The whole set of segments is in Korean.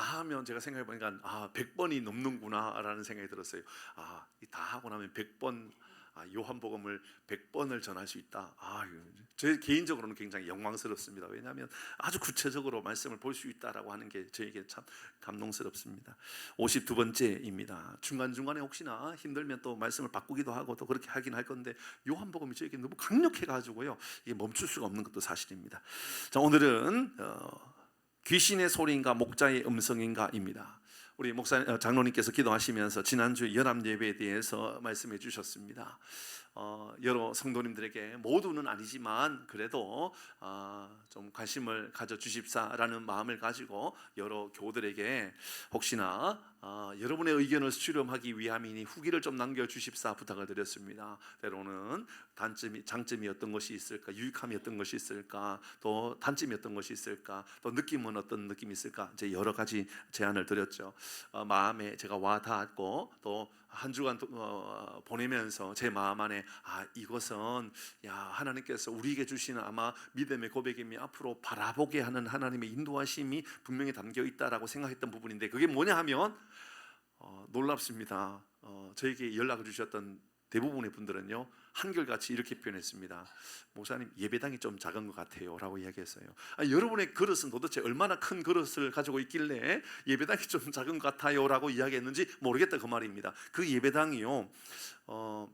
하면 제가 생각해 보니까 100번이 넘는구나라는 생각이 들었어요. 다 하고 나면 100번 요한복음을 100번을 전할 수 있다. 제 개인적으로는 굉장히 영광스럽습니다. 왜냐하면 아주 구체적으로 말씀을 볼 수 있다라고 하는 게 저에게 참 감동스럽습니다. 52번째입니다. 중간중간에 혹시나 힘들면 또 말씀을 바꾸기도 하고 또 그렇게 하긴 할 건데 요한복음이 저에게 너무 강력해가지고요, 이게 멈출 수가 없는 것도 사실입니다. 자, 오늘은 귀신의 소리인가 목자의 음성인가입니다. 우리 장로님께서 기도하시면서 지난주 연합 예배에 대해서 말씀해 주셨습니다. 여러 성도님들에게 모두는 아니지만 그래도 좀 관심을 가져 주십사라는 마음을 가지고 여러 교우들에게 혹시나 여러분의 의견을 수렴하기 위함이니 후기를 좀 남겨주십사 부탁을 드렸습니다. 때로는 장점이 어떤 것이 있을까, 유익함이 어떤 것이 있을까, 또 단점이 어떤 것이 있을까, 또 느낌은 어떤 느낌이 있을까, 이제 여러 가지 제안을 드렸죠. 마음에 제가 와 닿았고 또 한 주간 보내면서 제 마음 안에 이것은 하나님께서 우리에게 주시는 아마 믿음의 고백임이 앞으로 바라보게 하는 하나님의 인도하심이 분명히 담겨 있다라고 생각했던 부분인데, 그게 뭐냐 하면 놀랍습니다. 저에게 연락을 주셨던 대부분의 분들은요, 한결같이 이렇게 표현했습니다. 목사님, 예배당이 좀 작은 것 같아요 라고 이야기했어요. 여러분의 그릇은 도대체 얼마나 큰 그릇을 가지고 있길래 예배당이 좀 작은 것 같아요 라고 이야기했는지 모르겠다, 그 말입니다. 그 예배당이요,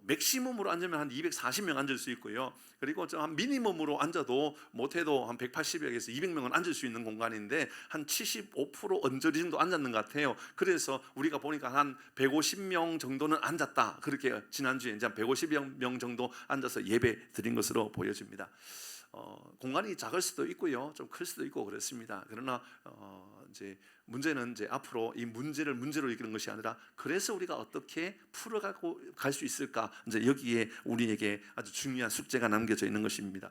맥시멈으로 앉으면 한 240명 앉을 수 있고요, 그리고 한 미니멈으로 앉아도 못해도 한 180여에서 200명은 앉을 수 있는 공간인데 한 75% 언저리 정도 앉았는 것 같아요. 그래서 우리가 보니까 한 150명 정도는 앉았다, 그렇게 지난주에 이제 한 150명 정도 앉아서 예배 드린 것으로 보여집니다. 공간이 작을 수도 있고요, 좀 클 수도 있고 그렇습니다. 그러나 이제 문제는 이제 앞으로 이 문제를 문제로 이기는 것이 아니라, 그래서 우리가 어떻게 풀어가고 갈 수 있을까, 이제 여기에 우리에게 아주 중요한 숙제가 남겨져 있는 것입니다.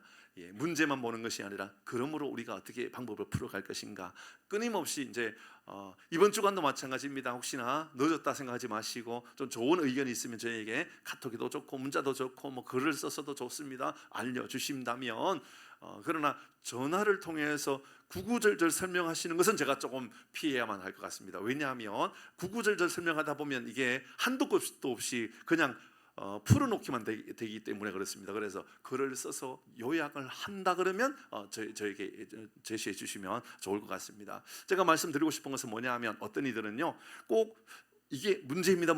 문제만 보는 것이 아니라 그러므로 우리가 어떻게 방법을 풀어갈 것인가, 끊임없이 이제 이번 주간도 마찬가지입니다. 혹시나 늦었다 생각하지 마시고 좀 좋은 의견이 있으면 저에게 카톡이도 좋고 문자도 좋고 뭐 글을 써서도 좋습니다. 알려주신다면, 그러나 전화를 통해서 구구절절 설명하시는 것은 제가 조금 피해야만 할 것 같습니다. 왜냐하면 구구절절 설명하다 보면 이게 한도 끝도 없이 그냥 풀어놓기만 되기 때문에 그렇습니다. 그래서 글을 써서 요약을 한다 그러면 저에게 제시해 주시면 좋을 것 같습니다. 제가 말씀드리고 싶은 것은 뭐냐 하면, 어떤 이들은요 꼭 이게 문제입니다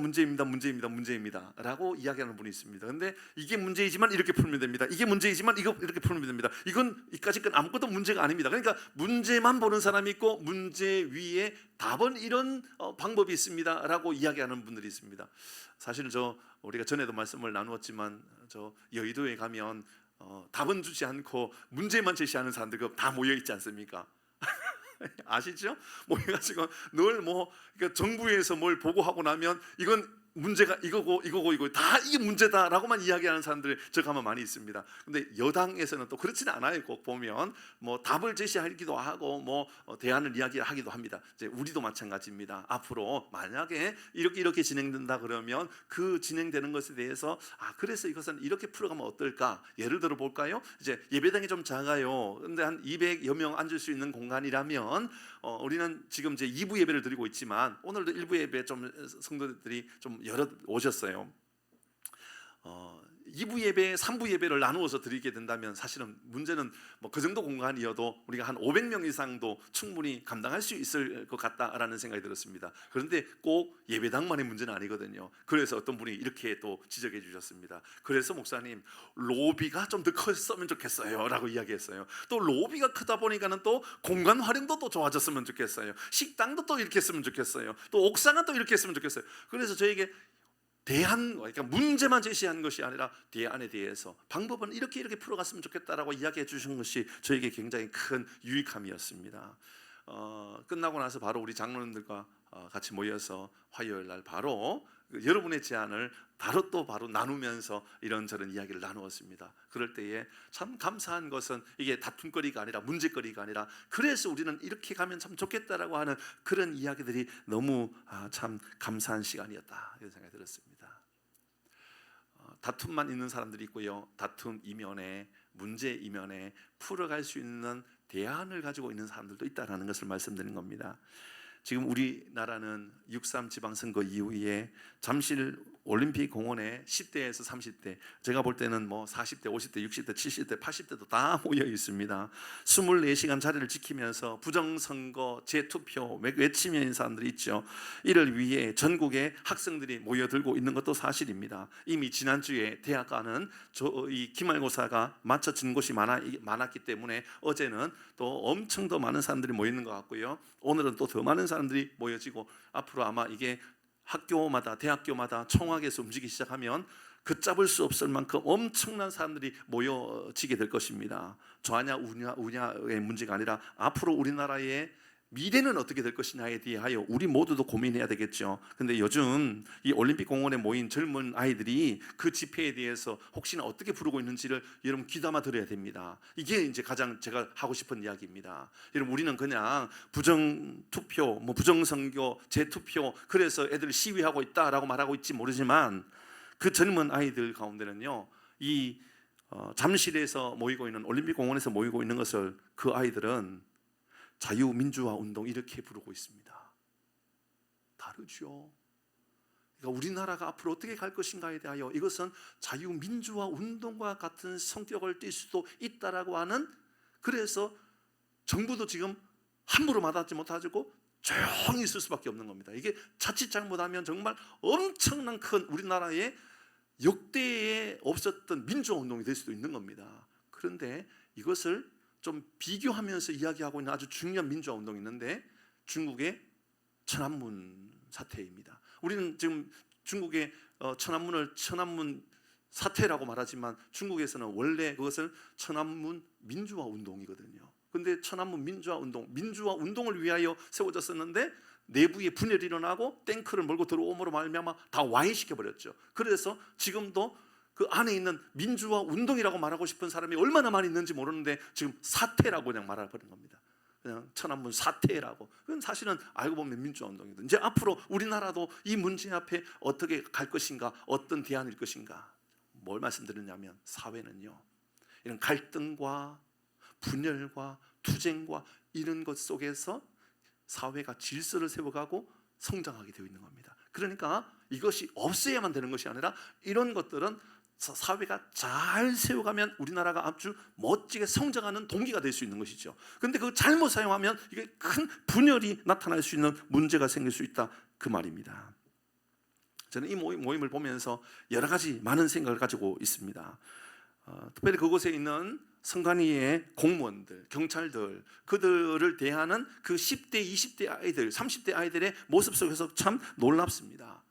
라고 이야기하는 분이 있습니다. 그런데 이게 문제이지만 이렇게 풀면 됩니다, 이게 문제이지만 이렇게 풀면 됩니다. 이까짓 건 아무것도 문제가 아닙니다. 그러니까 문제만 보는 사람이 있고 문제 위에 답은 이런 방법이 있습니다 라고 이야기하는 분들이 있습니다. 사실은 우리가 전에도 말씀을 나누었지만 여의도에 가면 답은 주지 않고 문제만 제시하는 사람들 다 모여 있지 않습니까? 아시죠? 모여가지고 늘 그러니까 정부에서 뭘 보고하고 나면 이건 문제가 이거고 다 이게 문제다라고만 이야기하는 사람들 저 가면 많이 있습니다. 근데 여당에서는 또 그렇지는 않아요. 꼭 보면 답을 제시하기도 하고 대안을 이야기하기도 합니다. 이제 우리도 마찬가지입니다. 앞으로 만약에 이렇게 진행된다 그러면 그 진행되는 것에 대해서 그래서 이것은 이렇게 풀어가면 어떨까? 예를 들어 볼까요? 이제 예배당이 좀 작아요. 근데 한 200여 명 앉을 수 있는 공간이라면 우리는 지금 이제 2부 예배를 드리고 있지만 오늘도 1부 예배 좀 성도들이 좀 여러 오셨어요. 2부 예배, 3부 예배를 나누어서 드리게 된다면 사실은 문제는 그 정도 공간이어도 우리가 한 500명 이상도 충분히 감당할 수 있을 것 같다라는 생각이 들었습니다. 그런데 꼭 예배당만의 문제는 아니거든요. 그래서 어떤 분이 이렇게 또 지적해 주셨습니다. 그래서 목사님, 로비가 좀 더 컸으면 좋겠어요 라고 이야기했어요. 또 로비가 크다 보니까는 또 공간 활용도 또 좋아졌으면 좋겠어요. 식당도 또 이렇게 했으면 좋겠어요. 또 옥상은 또 이렇게 했으면 좋겠어요. 그래서 저에게 그러니까 문제만 제시한 것이 아니라 대안에 대해서 방법은 이렇게 풀어갔으면 좋겠다라고 이야기해 주신 것이 저에게 굉장히 큰 유익함이었습니다. 끝나고 나서 바로 우리 장로님들과 같이 모여서 화요일 날 바로 여러분의 제안을 바로 나누면서 이런저런 이야기를 나누었습니다. 그럴 때에 참 감사한 것은 이게 다툼거리가 아니라 문제거리가 아니라, 그래서 우리는 이렇게 가면 참 좋겠다라고 하는 그런 이야기들이 너무 참 감사한 시간이었다, 이런 생각이 들었습니다. 다툼만 있는 사람들이 있고요, 다툼 이면에, 문제 이면에 풀어갈 수 있는 대안을 가지고 있는 사람들도 있다는 것을 말씀드린 겁니다. 지금 우리나라는 6.3 지방선거 이후에 잠실 올림픽 공원에 10대에서 30대, 제가 볼 때는 뭐 40대, 50대, 60대, 70대, 80대도 다 모여 있습니다. 24시간 자리를 지키면서 부정선거, 재투표 외치며 있는 사람들이 있죠. 이를 위해 전국에 학생들이 모여들고 있는 것도 사실입니다. 이미 지난주에 대학가는 이 기말고사가 마쳐진 곳이 많았기 때문에 어제는 또 엄청 더 많은 사람들이 모여 있는 것 같고요. 오늘은 또 더 많은 사람들이 모여지고 앞으로 아마 이게 학교마다 대학교마다 총학에서 움직이기 시작하면 걷잡을 수 없을 만큼 엄청난 사람들이 모여지게 될 것입니다. 좌냐 우냐의 문제가 아니라 앞으로 우리나라의 미래는 어떻게 될 것이냐에 대하여 우리 모두도 고민해야 되겠죠. 근데 요즘 이 올림픽 공원에 모인 젊은 아이들이 그 집회에 대해서 혹시나 어떻게 부르고 있는지를 여러분 귀담아 들어야 됩니다. 이게 이제 가장 제가 하고 싶은 이야기입니다. 여러분, 우리는 그냥 부정투표, 부정선거, 재투표, 그래서 애들 시위하고 있다라고 말하고 있지 모르지만 그 젊은 아이들 가운데는요, 이 잠실에서 모이고 있는 올림픽 공원에서 모이고 있는 것을 그 아이들은 자유민주화 운동 이렇게 부르고 있습니다. 다르죠. 그러니까 우리나라가 앞으로 어떻게 갈 것인가에 대하여 이것은 자유민주화 운동과 같은 성격을 띨 수도 있다라고 하는, 그래서 정부도 지금 함부로 맞았지 못하고 조용히 있을 수밖에 없는 겁니다. 이게 자칫 잘못하면 정말 엄청난 큰 우리나라의 역대에 없었던 민주화 운동이 될 수도 있는 겁니다. 그런데 이것을 좀 비교하면서 이야기하고 있는 아주 중요한 민주화 운동이 있는데 중국의 천안문 사태입니다. 우리는 지금 중국의 천안문을 천안문 사태라고 말하지만 중국에서는 원래 그것을 천안문 민주화 운동이거든요. 그런데 천안문 민주화 운동을 위하여 세워졌었는데 내부에 분열이 일어나고 탱크를 몰고 들어옴으로 말미암아 다 와해시켜 버렸죠. 그래서 지금도 그 안에 있는 민주화 운동이라고 말하고 싶은 사람이 얼마나 많이 있는지 모르는데 지금 사태라고 그냥 말해버린 겁니다. 그냥 천안문 사태라고. 그건 사실은 알고 보면 민주화 운동이거든요. 이제 앞으로 우리나라도 이 문제 앞에 어떻게 갈 것인가, 어떤 대안일 것인가. 뭘 말씀드리냐면 사회는요, 이런 갈등과 분열과 투쟁과 이런 것 속에서 사회가 질서를 세워가고 성장하게 되어 있는 겁니다. 그러니까 이것이 없어야만 되는 것이 아니라 이런 것들은 사회가 잘 세워가면 우리나라가 아주 멋지게 성장하는 동기가 될 수 있는 것이죠. 그런데 그걸 잘못 사용하면 이게 큰 분열이 나타날 수 있는 문제가 생길 수 있다, 그 말입니다. 저는 이 모임을 보면서 여러 가지 많은 생각을 가지고 있습니다. 특별히 그곳에 있는 선관위의 공무원들, 경찰들, 그들을 대하는 그 10대, 20대 아이들, 30대 아이들의 모습 속에서 참 놀랍습니다.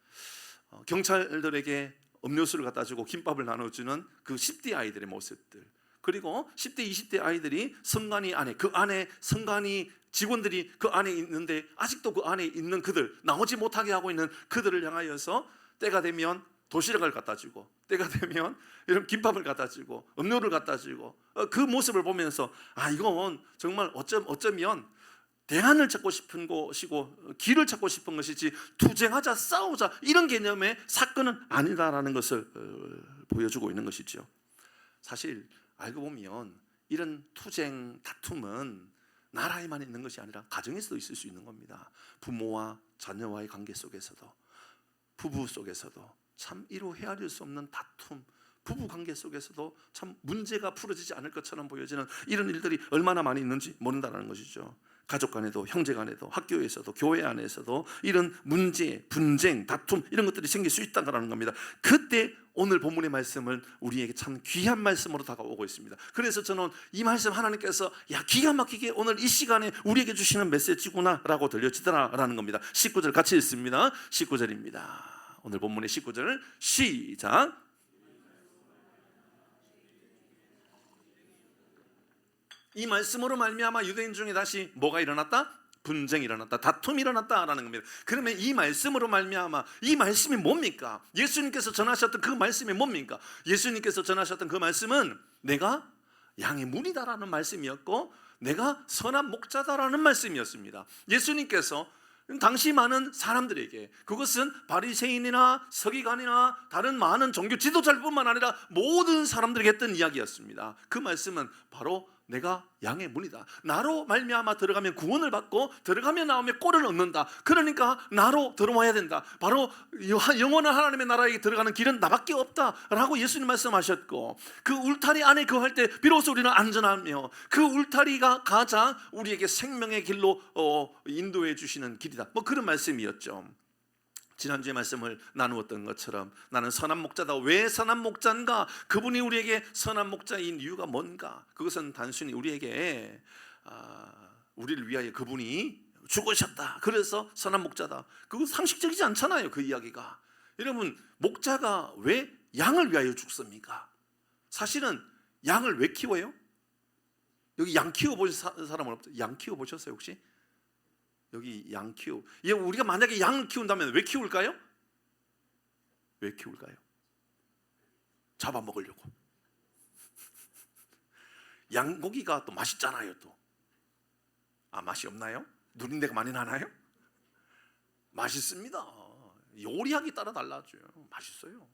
경찰들에게 음료수를 갖다 주고 김밥을 나눠주는 그 10대 아이들의 모습들, 그리고 10대, 20대 아이들이 선관위 안에, 그 안에 선관위 직원들이 그 안에 있는데 아직도 그 안에 있는 그들, 나오지 못하게 하고 있는 그들을 향하여서 때가 되면 도시락을 갖다 주고, 때가 되면 이런 김밥을 갖다 주고, 음료를 갖다 주고, 그 모습을 보면서 이건 정말 어쩌면 대안을 찾고 싶은 것이고 길을 찾고 싶은 것이지 투쟁하자, 싸우자 이런 개념의 사건은 아니다라는 것을 보여주고 있는 것이죠. 사실 알고 보면 이런 투쟁, 다툼은 나라에만 있는 것이 아니라 가정에서도 있을 수 있는 겁니다. 부모와 자녀와의 관계 속에서도, 부부 속에서도 참 이루 헤아릴 수 없는 다툼, 부부 관계 속에서도 참 문제가 풀어지지 않을 것처럼 보여지는 이런 일들이 얼마나 많이 있는지 모른다는 것이죠. 가족 간에도, 형제 간에도, 학교에서도, 교회 안에서도 이런 문제, 분쟁, 다툼 이런 것들이 생길 수 있다는 겁니다. 그때 오늘 본문의 말씀은 우리에게 참 귀한 말씀으로 다가오고 있습니다. 그래서 저는 이 말씀 하나님께서 기가 막히게 오늘 이 시간에 우리에게 주시는 메시지구나 라고 들려지더라라는 겁니다. 19절 같이 읽습니다. 19절입니다. 오늘 본문의 19절을 시작. 이 말씀으로 말미암아 유대인 중에 다시 뭐가 일어났다? 분쟁이 일어났다, 다툼이 일어났다라는 겁니다. 그러면 이 말씀으로 말미암아, 이 말씀이 뭡니까? 예수님께서 전하셨던 그 말씀이 뭡니까? 예수님께서 전하셨던 그 말씀은 내가 양의 문이다라는 말씀이었고 내가 선한 목자다라는 말씀이었습니다. 예수님께서 당시 많은 사람들에게, 그것은 바리새인이나 서기관이나 다른 많은 종교 지도자뿐만 아니라 모든 사람들에게 했던 이야기였습니다. 그 말씀은 바로 내가 양의 문이다. 나로 말미암아 들어가면 구원을 받고 들어가면 나오면 꼴을 얻는다. 그러니까 나로 들어와야 된다. 바로 영원한 하나님의 나라에 들어가는 길은 나밖에 없다라고 예수님 말씀하셨고, 그 울타리 안에 거할 때 비로소 우리는 안전하며 그 울타리가 가장 우리에게 생명의 길로 인도해 주시는 길이다. 뭐 그런 말씀이었죠. 지난주에 말씀을 나누었던 것처럼 나는 선한 목자다. 왜 선한 목자인가? 그분이 우리에게 선한 목자인 이유가 뭔가? 그것은 단순히 우리에게 우리를 위하여 그분이 죽으셨다. 그래서 선한 목자다. 그거 상식적이지 않잖아요. 그 이야기가. 여러분, 목자가 왜 양을 위하여 죽습니까? 사실은 양을 왜 키워요? 여기 양 키워보신 사람은 없죠? 양 키워보셨어요 혹시? 여기 양 우리가 만약에 양을 키운다면 왜 키울까요? 왜 키울까요? 잡아먹으려고. 양고기가 또 맛있잖아요. 또 맛이 없나요? 누린내가 많이 나나요? 맛있습니다. 요리하기 따라 달라져요. 맛있어요.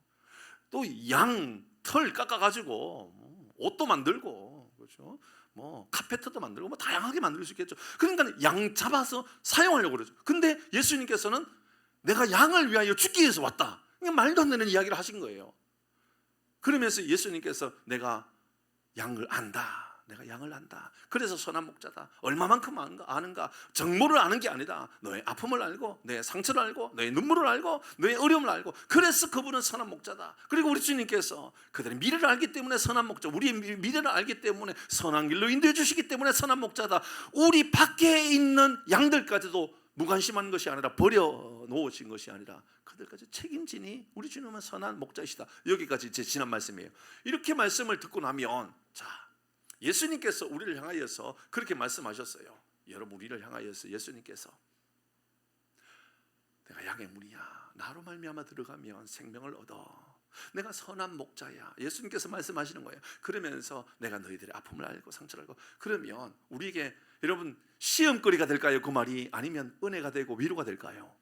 또 양 털 깎아가지고 옷도 만들고, 그렇죠? 뭐 카페트도 만들고 뭐 다양하게 만들 수 있겠죠. 그러니까 양 잡아서 사용하려고 그러죠. 근데 예수님께서는 내가 양을 위하여 죽기 위해서 왔다. 그냥 말도 안 되는 이야기를 하신 거예요. 그러면서 예수님께서 내가 양을 안다. 내가 양을 안다. 그래서 선한 목자다. 얼마만큼 아는가? 정보를 아는 게 아니다. 너의 아픔을 알고, 너의 상처를 알고, 너의 눈물을 알고, 너의 어려움을 알고, 그래서 그분은 선한 목자다. 그리고 우리 주님께서 그들의 미래를 알기 때문에 선한 목자, 우리의 미래를 알기 때문에 선한 길로 인도해 주시기 때문에 선한 목자다. 우리 밖에 있는 양들까지도 무관심한 것이 아니라 버려 놓으신 것이 아니라 그들까지 책임지니 우리 주님은 선한 목자이시다. 여기까지 제 지난 말씀이에요. 이렇게 말씀을 듣고 나면, 자, 예수님께서 우리를 향하여서 그렇게 말씀하셨어요. 여러분, 우리를 향하여서 예수님께서 내가 양의 문이야. 나로 말미암아 들어가면 생명을 얻어. 내가 선한 목자야. 예수님께서 말씀하시는 거예요. 그러면서 내가 너희들의 아픔을 알고 상처를 알고. 그러면 우리에게 여러분 시험거리가 될까요? 그 말이? 아니면 은혜가 되고 위로가 될까요?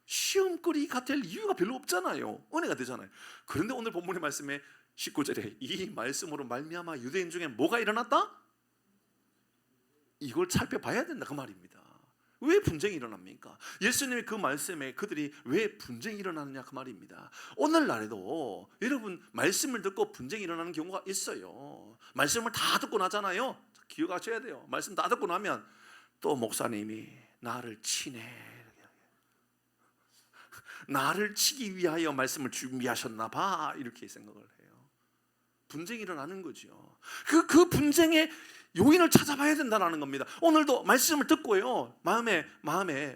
시험거리가 될 이유가 별로 없잖아요. 은혜가 되잖아요. 그런데 오늘 본문의 말씀에 19절에 이 말씀으로 말미암아 유대인 중에 뭐가 일어났다? 이걸 살펴봐야 된다 그 말입니다. 왜 분쟁이 일어납니까? 예수님의 그 말씀에 그들이 왜 분쟁이 일어나느냐 그 말입니다. 오늘날에도 여러분 말씀을 듣고 분쟁이 일어나는 경우가 있어요. 말씀을 다 듣고 나잖아요. 기억하셔야 돼요. 말씀 다 듣고 나면 또 목사님이 나를 치네, 나를 치기 위하여 말씀을 준비하셨나 봐, 이렇게 생각을 해요. 분쟁이 일어나는 거죠. 그 분쟁의 요인을 찾아봐야 된다는 겁니다. 오늘도 말씀을 듣고요, 마음에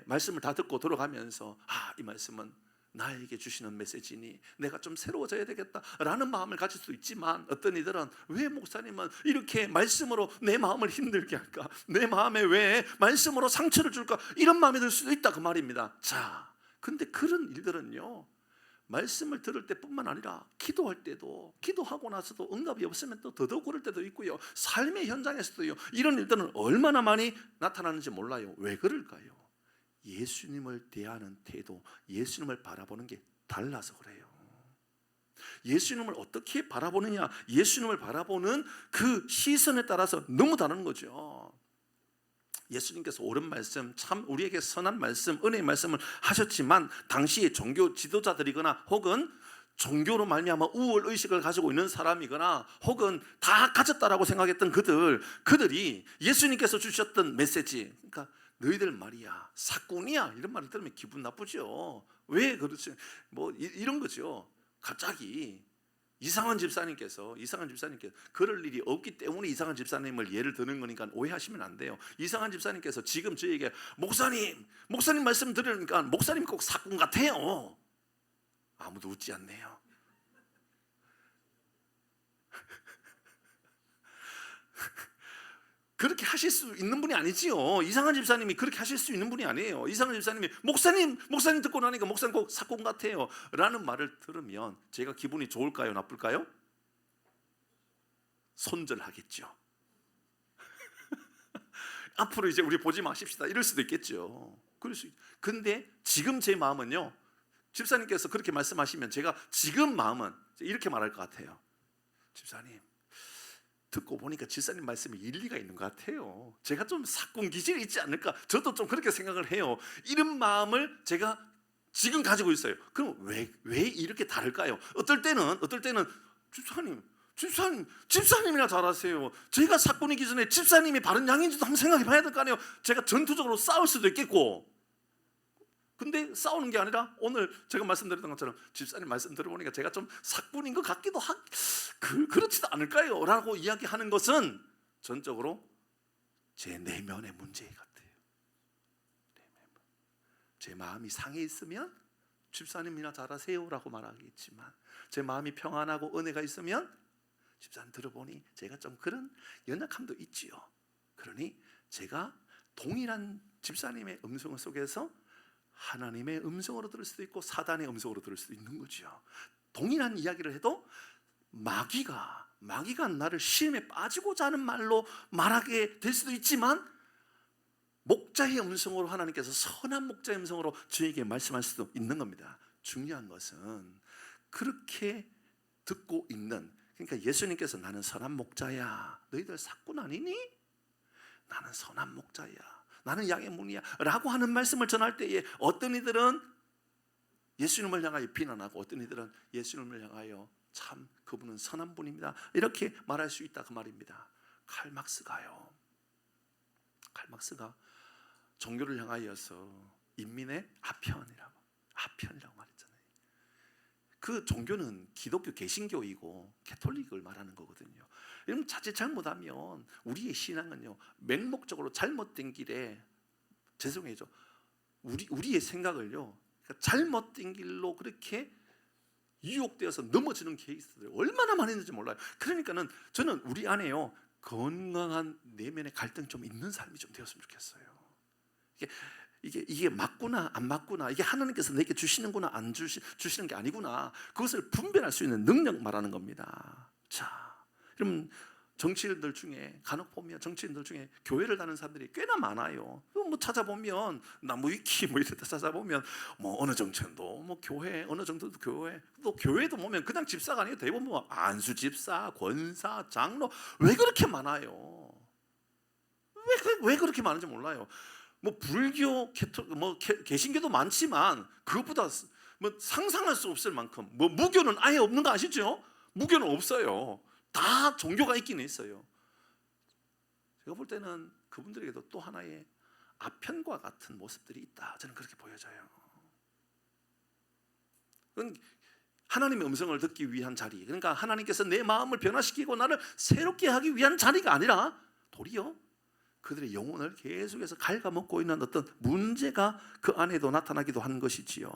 말씀을 다 듣고 돌아가면서 이 말씀은 나에게 주시는 메시지니 내가 좀 새로워져야 되겠다라는 마음을 가질 수 있지만, 어떤 이들은 왜 목사님은 이렇게 말씀으로 내 마음을 힘들게 할까? 내 마음에 왜 말씀으로 상처를 줄까? 이런 마음이 들 수도 있다 그 말입니다. 자, 근데 그런 일들은요, 말씀을 들을 때뿐만 아니라 기도할 때도, 기도하고 나서도 응답이 없으면 또 더더욱 그럴 때도 있고요, 삶의 현장에서도요, 이런 일들은 얼마나 많이 나타나는지 몰라요. 왜 그럴까요? 예수님을 대하는 태도, 예수님을 바라보는 게 달라서 그래요. 예수님을 어떻게 바라보느냐, 예수님을 바라보는 그 시선에 따라서 너무 다른 거죠. 예수님께서 옳은 말씀, 참 우리에게 선한 말씀, 은혜의 말씀을 하셨지만, 당시의 종교 지도자들이거나 혹은 종교로 말미암아 우월 의식을 가지고 있는 사람이거나 혹은 다 가졌다라고 생각했던 그들이 예수님께서 주셨던 메시지, 그러니까 너희들 말이야 사꾼이야, 이런 말을 들으면 기분 나쁘죠. 왜 그렇지? 뭐 이런 거죠. 갑자기 이상한 집사님께서 그럴 일이 없기 때문에 이상한 집사님을 예를 드는 거니까 오해하시면 안 돼요. 이상한 집사님께서 지금 저에게 목사님 말씀 들으니까 목사님 꼭 사꾼 같아요. 아무도 웃지 않네요. 그렇게 하실 수 있는 분이 아니지요. 이상한 집사님이 그렇게 하실 수 있는 분이 아니에요. 이상한 집사님이 목사님 듣고 나니까 목사님 꼭 사꾼 같아요 라는 말을 들으면 제가 기분이 좋을까요, 나쁠까요? 손절하겠죠. 앞으로 이제 우리 보지 마십시다 이럴 수도 있겠죠. 근데 지금 제 마음은요, 집사님께서 그렇게 말씀하시면 제가 지금 마음은 이렇게 말할 것 같아요. 집사님, 듣고 보니까 집사님 말씀이 일리가 있는 것 같아요. 제가 좀 사꾼 기질이 있지 않을까? 저도 좀 그렇게 생각을 해요. 이런 마음을 제가 지금 가지고 있어요. 그럼 왜 이렇게 다를까요? 어떨 때는 집사님이나 잘하세요. 제가 사건이기 전에 집사님이 바른 양인지도 한번 생각해 봐야 될 거 아니에요. 제가 전투적으로 싸울 수도 있겠고. 근데 싸우는 게 아니라 오늘 제가 말씀드렸던 것처럼 집사님 말씀 들어보니까 제가 좀 사꾼인 것 같기도 그렇지도 않을까요? 라고 이야기하는 것은 전적으로 제 내면의 문제 같아요. 제 마음이 상해 있으면 집사님이나 잘하세요 라고 말하겠지만, 제 마음이 평안하고 은혜가 있으면 집사님 들어보니 제가 좀 그런 연약함도 있지요. 그러니 제가 동일한 집사님의 음성 속에서 하나님의 음성으로 들을 수도 있고 사단의 음성으로 들을 수도 있는 거죠. 동일한 이야기를 해도 마귀가 나를 시험에 빠지고자 하는 말로 말하게 될 수도 있지만, 목자의 음성으로 하나님께서 선한 목자의 음성으로 저에게 말씀할 수도 있는 겁니다. 중요한 것은 그렇게 듣고 있는, 그러니까 예수님께서 나는 선한 목자야, 너희들 사꾼 아니니? 나는 선한 목자야, 나는 양의 문이야 라고 하는 말씀을 전할 때에 어떤 이들은 예수님을 향하여 비난하고 어떤 이들은 예수님을 향하여 참 그분은 선한 분입니다 이렇게 말할 수 있다 그 말입니다. 칼 막스가 종교를 향하여서 인민의 아편이라고 말했잖아요. 그 종교는 기독교 개신교이고 캐톨릭을 말하는 거거든요. 여러분 자칫 잘못하면 우리의 신앙은요 맹목적으로 잘못된 길에, 죄송해요, 우리의 생각을요 잘못된 길로 그렇게 유혹되어서 넘어지는 케이스들 얼마나 많이 있는지 몰라요. 그러니까는 저는 우리 안에요 건강한 내면의 갈등이 좀 있는 삶이 좀 되었으면 좋겠어요. 이게 맞구나 안 맞구나, 이게 하나님께서 내게 주시는구나 안 주시는 게 아니구나, 그것을 분별할 수 있는 능력 말하는 겁니다. 자, 그럼 정치인들 중에 간혹 보면 정치인들 중에 교회를 다니는 사람들이 꽤나 많아요. 뭐 찾아보면 나무위키 뭐 이런 데 찾아보면 뭐 어느 정치인도 뭐 교회, 어느 정도도 교회, 또 교회도 보면 그냥 집사가 아니고 대부분 뭐 안수 집사, 권사, 장로, 왜 그렇게 많아요? 왜 그렇게 많은지 몰라요. 뭐 불교, 개신교도 많지만 그것보다 뭐 상상할 수 없을 만큼, 뭐 무교는 아예 없는 거 아시죠? 무교는 없어요. 다 종교가 있기는 있어요. 제가 볼 때는 그분들에게도 또 하나의 아편과 같은 모습들이 있다, 저는 그렇게 보여져요. 그건 하나님의 음성을 듣기 위한 자리, 그러니까 하나님께서 내 마음을 변화시키고 나를 새롭게 하기 위한 자리가 아니라 도리어 그들의 영혼을 계속해서 갉아먹고 있는 어떤 문제가 그 안에도 나타나기도 한 것이지요.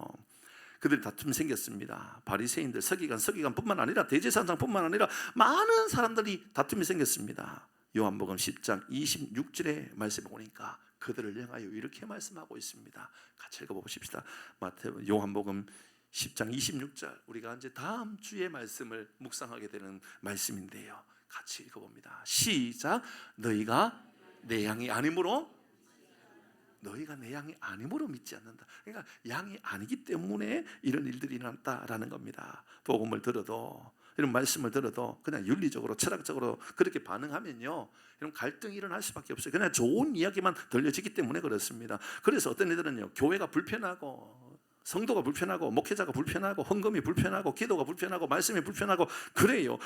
그들이 다툼이 생겼습니다. 바리새인들, 서기관뿐만 아니라 대제사장뿐만 아니라 많은 사람들이 다툼이 생겼습니다. 요한복음 10장 26절의 말씀을 보니까 그들을 향하여 이렇게 말씀하고 있습니다. 같이 읽어보십시다. 요한복음 10장 26절, 우리가 이제 다음 주에 말씀을 묵상하게 되는 말씀인데요. 같이 읽어봅니다. 시작. 너희가 내 양이 아니므로 믿지 않는다. 그러니까 양이 아니기 때문에 이런 일들이 일어났다라는 겁니다. 복음을 들어도, 이런 말씀을 들어도 그냥 윤리적으로 철학적으로 그렇게 반응하면요 이런 갈등이 일어날 수밖에 없어요. 그냥 좋은 이야기만 들려지기 때문에 그렇습니다. 그래서 어떤 이들은요 교회가 불편하고 성도가 불편하고 목회자가 불편하고 헌금이 불편하고 기도가 불편하고 말씀이 불편하고 그래요.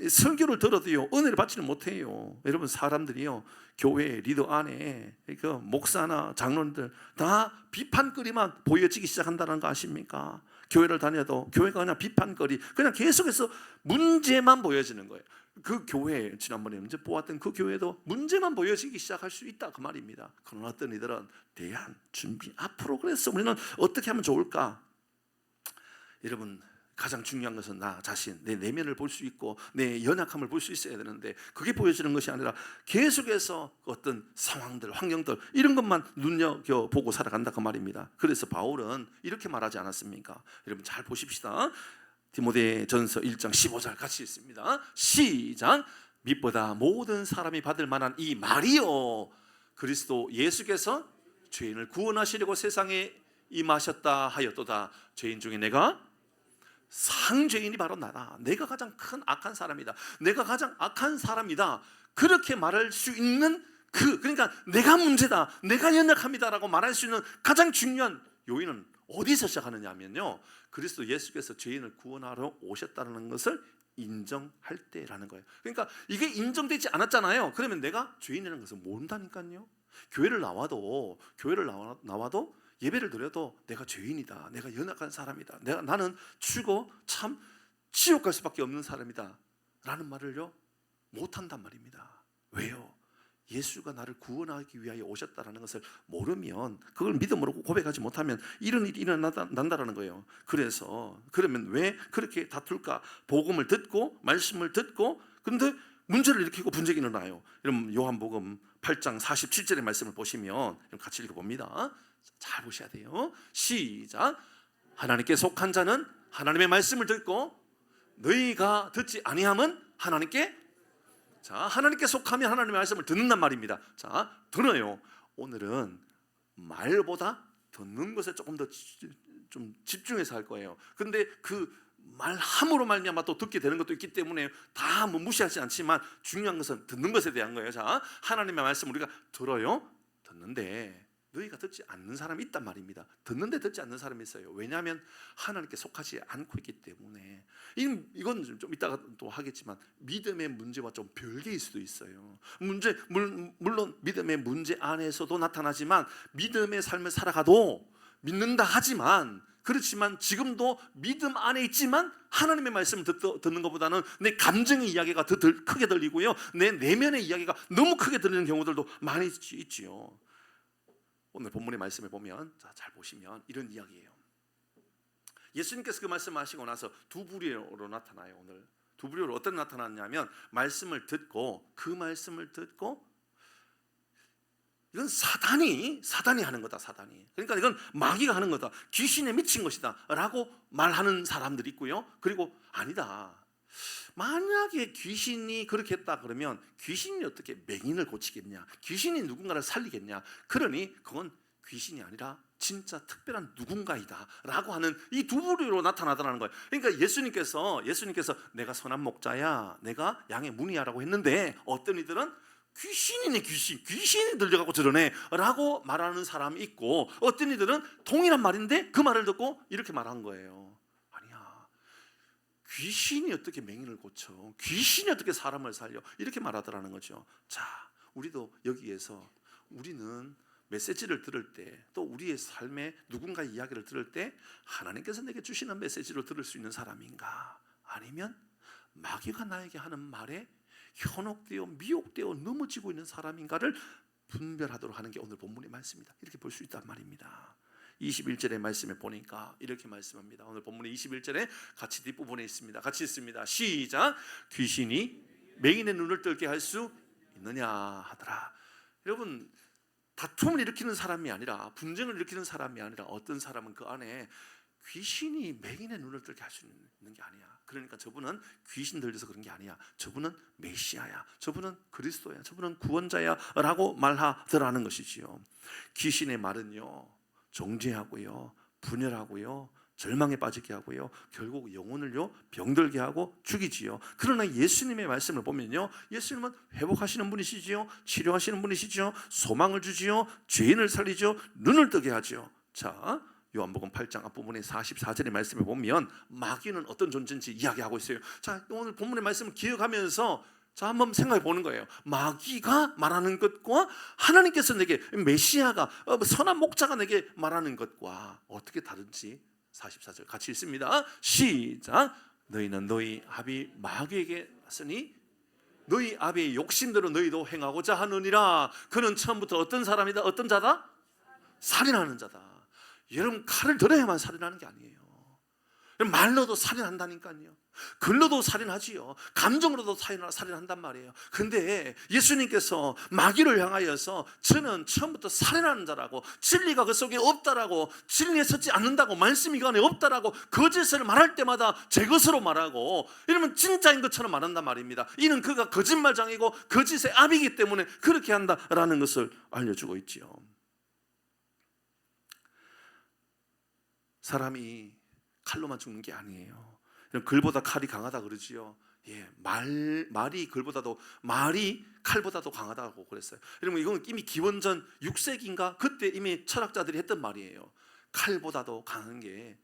설교를 들어도요 은혜를 받지는 못해요. 여러분 사람들이요 교회 리더 안에 그 목사나 장로들 다 비판거리만 보여지기 시작한다는 거 아십니까? 교회를 다녀도 교회가 그냥 비판거리, 그냥 계속해서 문제만 보여지는 거예요. 그 교회, 지난번에 문제 보았던 그 교회도 문제만 보여지기 시작할 수 있다 그 말입니다. 그러나 어떤 이들은 대안, 준비, 앞으로 그래서 우리는 어떻게 하면 좋을까? 여러분 가장 중요한 것은 나 자신, 내 내면을 볼 수 있고 내 연약함을 볼 수 있어야 되는데 그게 보여지는 것이 아니라 계속해서 어떤 상황들, 환경들 이런 것만 눈여겨보고 살아간다 그 말입니다. 그래서 바울은 이렇게 말하지 않았습니까? 여러분 잘 보십시다. 디모데전서 1장 15절 같이 읽습니다. 시작. 빛보다 모든 사람이 받을 만한 이 말이요 그리스도 예수께서 죄인을 구원하시려고 세상에 임하셨다 하였도다. 죄인 중에 내가 상죄인이 바로 나다. 내가 가장 큰 악한 사람이다. 내가 가장 악한 사람이다. 그렇게 말할 수 있는 그러니까 내가 문제다, 내가 연약합니다라고 말할 수 있는 가장 중요한 요인은 어디서 시작하느냐 하면요, 그리스도 예수께서 죄인을 구원하러 오셨다는 것을 인정할 때라는 거예요. 그러니까 이게 인정되지 않았잖아요. 그러면 내가 죄인이라는 것을 모른다니까요. 교회를 나와도 예배를 드려도 내가 죄인이다, 내가 연약한 사람이다, 나는 죽어 참 지옥 갈 수밖에 없는 사람이다 라는 말을요 못한단 말입니다. 왜요? 예수가 나를 구원하기 위하여 오셨다는 것을 모르면, 그걸 믿음으로 고백하지 못하면 이런 일이 일어난다는 거예요. 그래서 그러면 왜 그렇게 다툴까? 복음을 듣고 말씀을 듣고 그런데 문제를 일으키고 분쟁이 일어나요. 여러분 요한복음 8장 47절의 말씀을 보시면 같이 읽어봅니다. 잘 보셔야 돼요. 시작. 하나님께 속한 자는 하나님의 말씀을 듣고 너희가 듣지 아니함은 하나님께, 자, 하나님께 속하면 하나님의 말씀을 듣는단 말입니다. 자, 들어요. 오늘은 말보다 듣는 것에 조금 더 좀 집중해서 할 거예요. 근데 그 말함으로 말미암아 또 듣게 되는 것도 있기 때문에 다 뭐 무시하지 않지만 중요한 것은 듣는 것에 대한 거예요. 자, 하나님의 말씀 우리가 들어요. 듣는데 너희가 듣지 않는 사람이 있단 말입니다. 듣는데 듣지 않는 사람이 있어요. 왜냐하면 하나님께 속하지 않고 있기 때문에. 이건 좀 이따가 또 하겠지만 믿음의 문제와 좀 별개일 수도 있어요. 물론 믿음의 문제 안에서도 나타나지만, 믿음의 삶을 살아가도 믿는다 하지만, 그렇지만 지금도 믿음 안에 있지만 하나님의 말씀을 듣는 것보다는 내 감정의 이야기가 더 크게 들리고요, 내 내면의 이야기가 너무 크게 들리는 경우들도 많이 있지요. 오늘 본문의 말씀을 보면, 자, 잘 보시면 이런 이야기예요. 예수님께서 그 말씀을 하시고 나서 두 부류로 나타나요. 오늘 두 부류로 어떻게 나타났냐면, 말씀을 듣고, 그 말씀을 듣고, 이건 사단이 하는 거다. 사단이, 그러니까 이건 마귀가 하는 거다, 귀신에 미친 것이다 라고 말하는 사람들이 있고요. 그리고 아니다, 만약에 귀신이 그렇게 했다 그러면 귀신이 어떻게 맹인을 고치겠냐, 귀신이 누군가를 살리겠냐, 그러니 그건 귀신이 아니라 진짜 특별한 누군가이다 라고 하는 이 두 부류로 나타나더라는 거예요. 그러니까 예수님께서 내가 선한 목자야, 내가 양의 문이야라고 했는데, 어떤 이들은 귀신이네, 귀신이 들려가고 저러네 라고 말하는 사람이 있고, 어떤 이들은 동일한 말인데 그 말을 듣고 이렇게 말한 거예요. 귀신이 어떻게 맹인을 고쳐, 귀신이 어떻게 사람을 살려, 이렇게 말하더라는 거죠. 자, 우리도 여기에서 우리는 메시지를 들을 때, 또 우리의 삶에 누군가의 이야기를 들을 때 하나님께서 내게 주시는 메시지를 들을 수 있는 사람인가, 아니면 마귀가 나에게 하는 말에 현혹되어 미혹되어 넘어지고 있는 사람인가를 분별하도록 하는 게 오늘 본문의 말씀입니다. 이렇게 볼 수 있단 말입니다. 21절의 말씀에 보니까 이렇게 말씀합니다. 오늘 본문의 21절에 같이 뒷부분에 있습니다. 같이 있습니다. 시작. 귀신이 맹인의 눈을 뜰게 할 수 있느냐 하더라. 여러분, 다툼을 일으키는 사람이 아니라, 분쟁을 일으키는 사람이 아니라, 어떤 사람은 그 안에 귀신이 맹인의 눈을 뜰게 할 수 있는 게 아니야. 그러니까 저분은 귀신 들려서 그런 게 아니야. 저분은 메시아야, 저분은 그리스도야, 저분은 구원자야 라고 말하더라는 것이지요. 귀신의 말은요, 정죄하고요, 분열하고요, 절망에 빠지게 하고요, 결국 영혼을요 병들게 하고 죽이지요. 그러나 예수님의 말씀을 보면요, 예수님은 회복하시는 분이시지요, 치료하시는 분이시지요, 소망을 주지요, 죄인을 살리죠, 눈을 뜨게 하죠. 자, 요한복음 8장 앞부분의 44절의 말씀을 보면 마귀는 어떤 존재인지 이야기하고 있어요. 자, 오늘 본문의 말씀을 기억하면서 자, 한번 생각해 보는 거예요. 마귀가 말하는 것과 하나님께서 내게, 메시아가, 선한 목자가 내게 말하는 것과 어떻게 다른지 44절 같이 읽습니다. 시작. 너희는 너희 아비 마귀에게 왔으니 너희 아비의 욕심대로 너희도 행하고자 하느니라. 그는 처음부터 어떤 사람이다? 어떤 자다? 살인하는 자다. 여러분, 칼을 들어야만 살인하는 게 아니에요. 말로도 살인한다니까요. 글로도 살인하지요. 감정으로도 살인한단 말이에요. 근데 예수님께서 마귀를 향하여서 저는 처음부터 살인하는 자라고, 진리가 그 속에 없다라고, 진리에 서지 않는다고, 말씀이 그 안에 없다라고 거짓을 말할 때마다 제 것으로 말하고, 이러면 진짜인 것처럼 말한단 말입니다. 이는 그가 거짓말장이고 거짓의 아비이기 때문에 그렇게 한다라는 것을 알려주고 있지요. 사람이 칼로만 죽는 게 아니에요. 글보다 칼이 강하다 그러지요. 예, 말이 칼보다도 강하다고 그랬어요. 여러분 이건 이미 기원전 6세기인가 그때 이미 철학자들이 했던 말이에요. 칼보다도 강한 게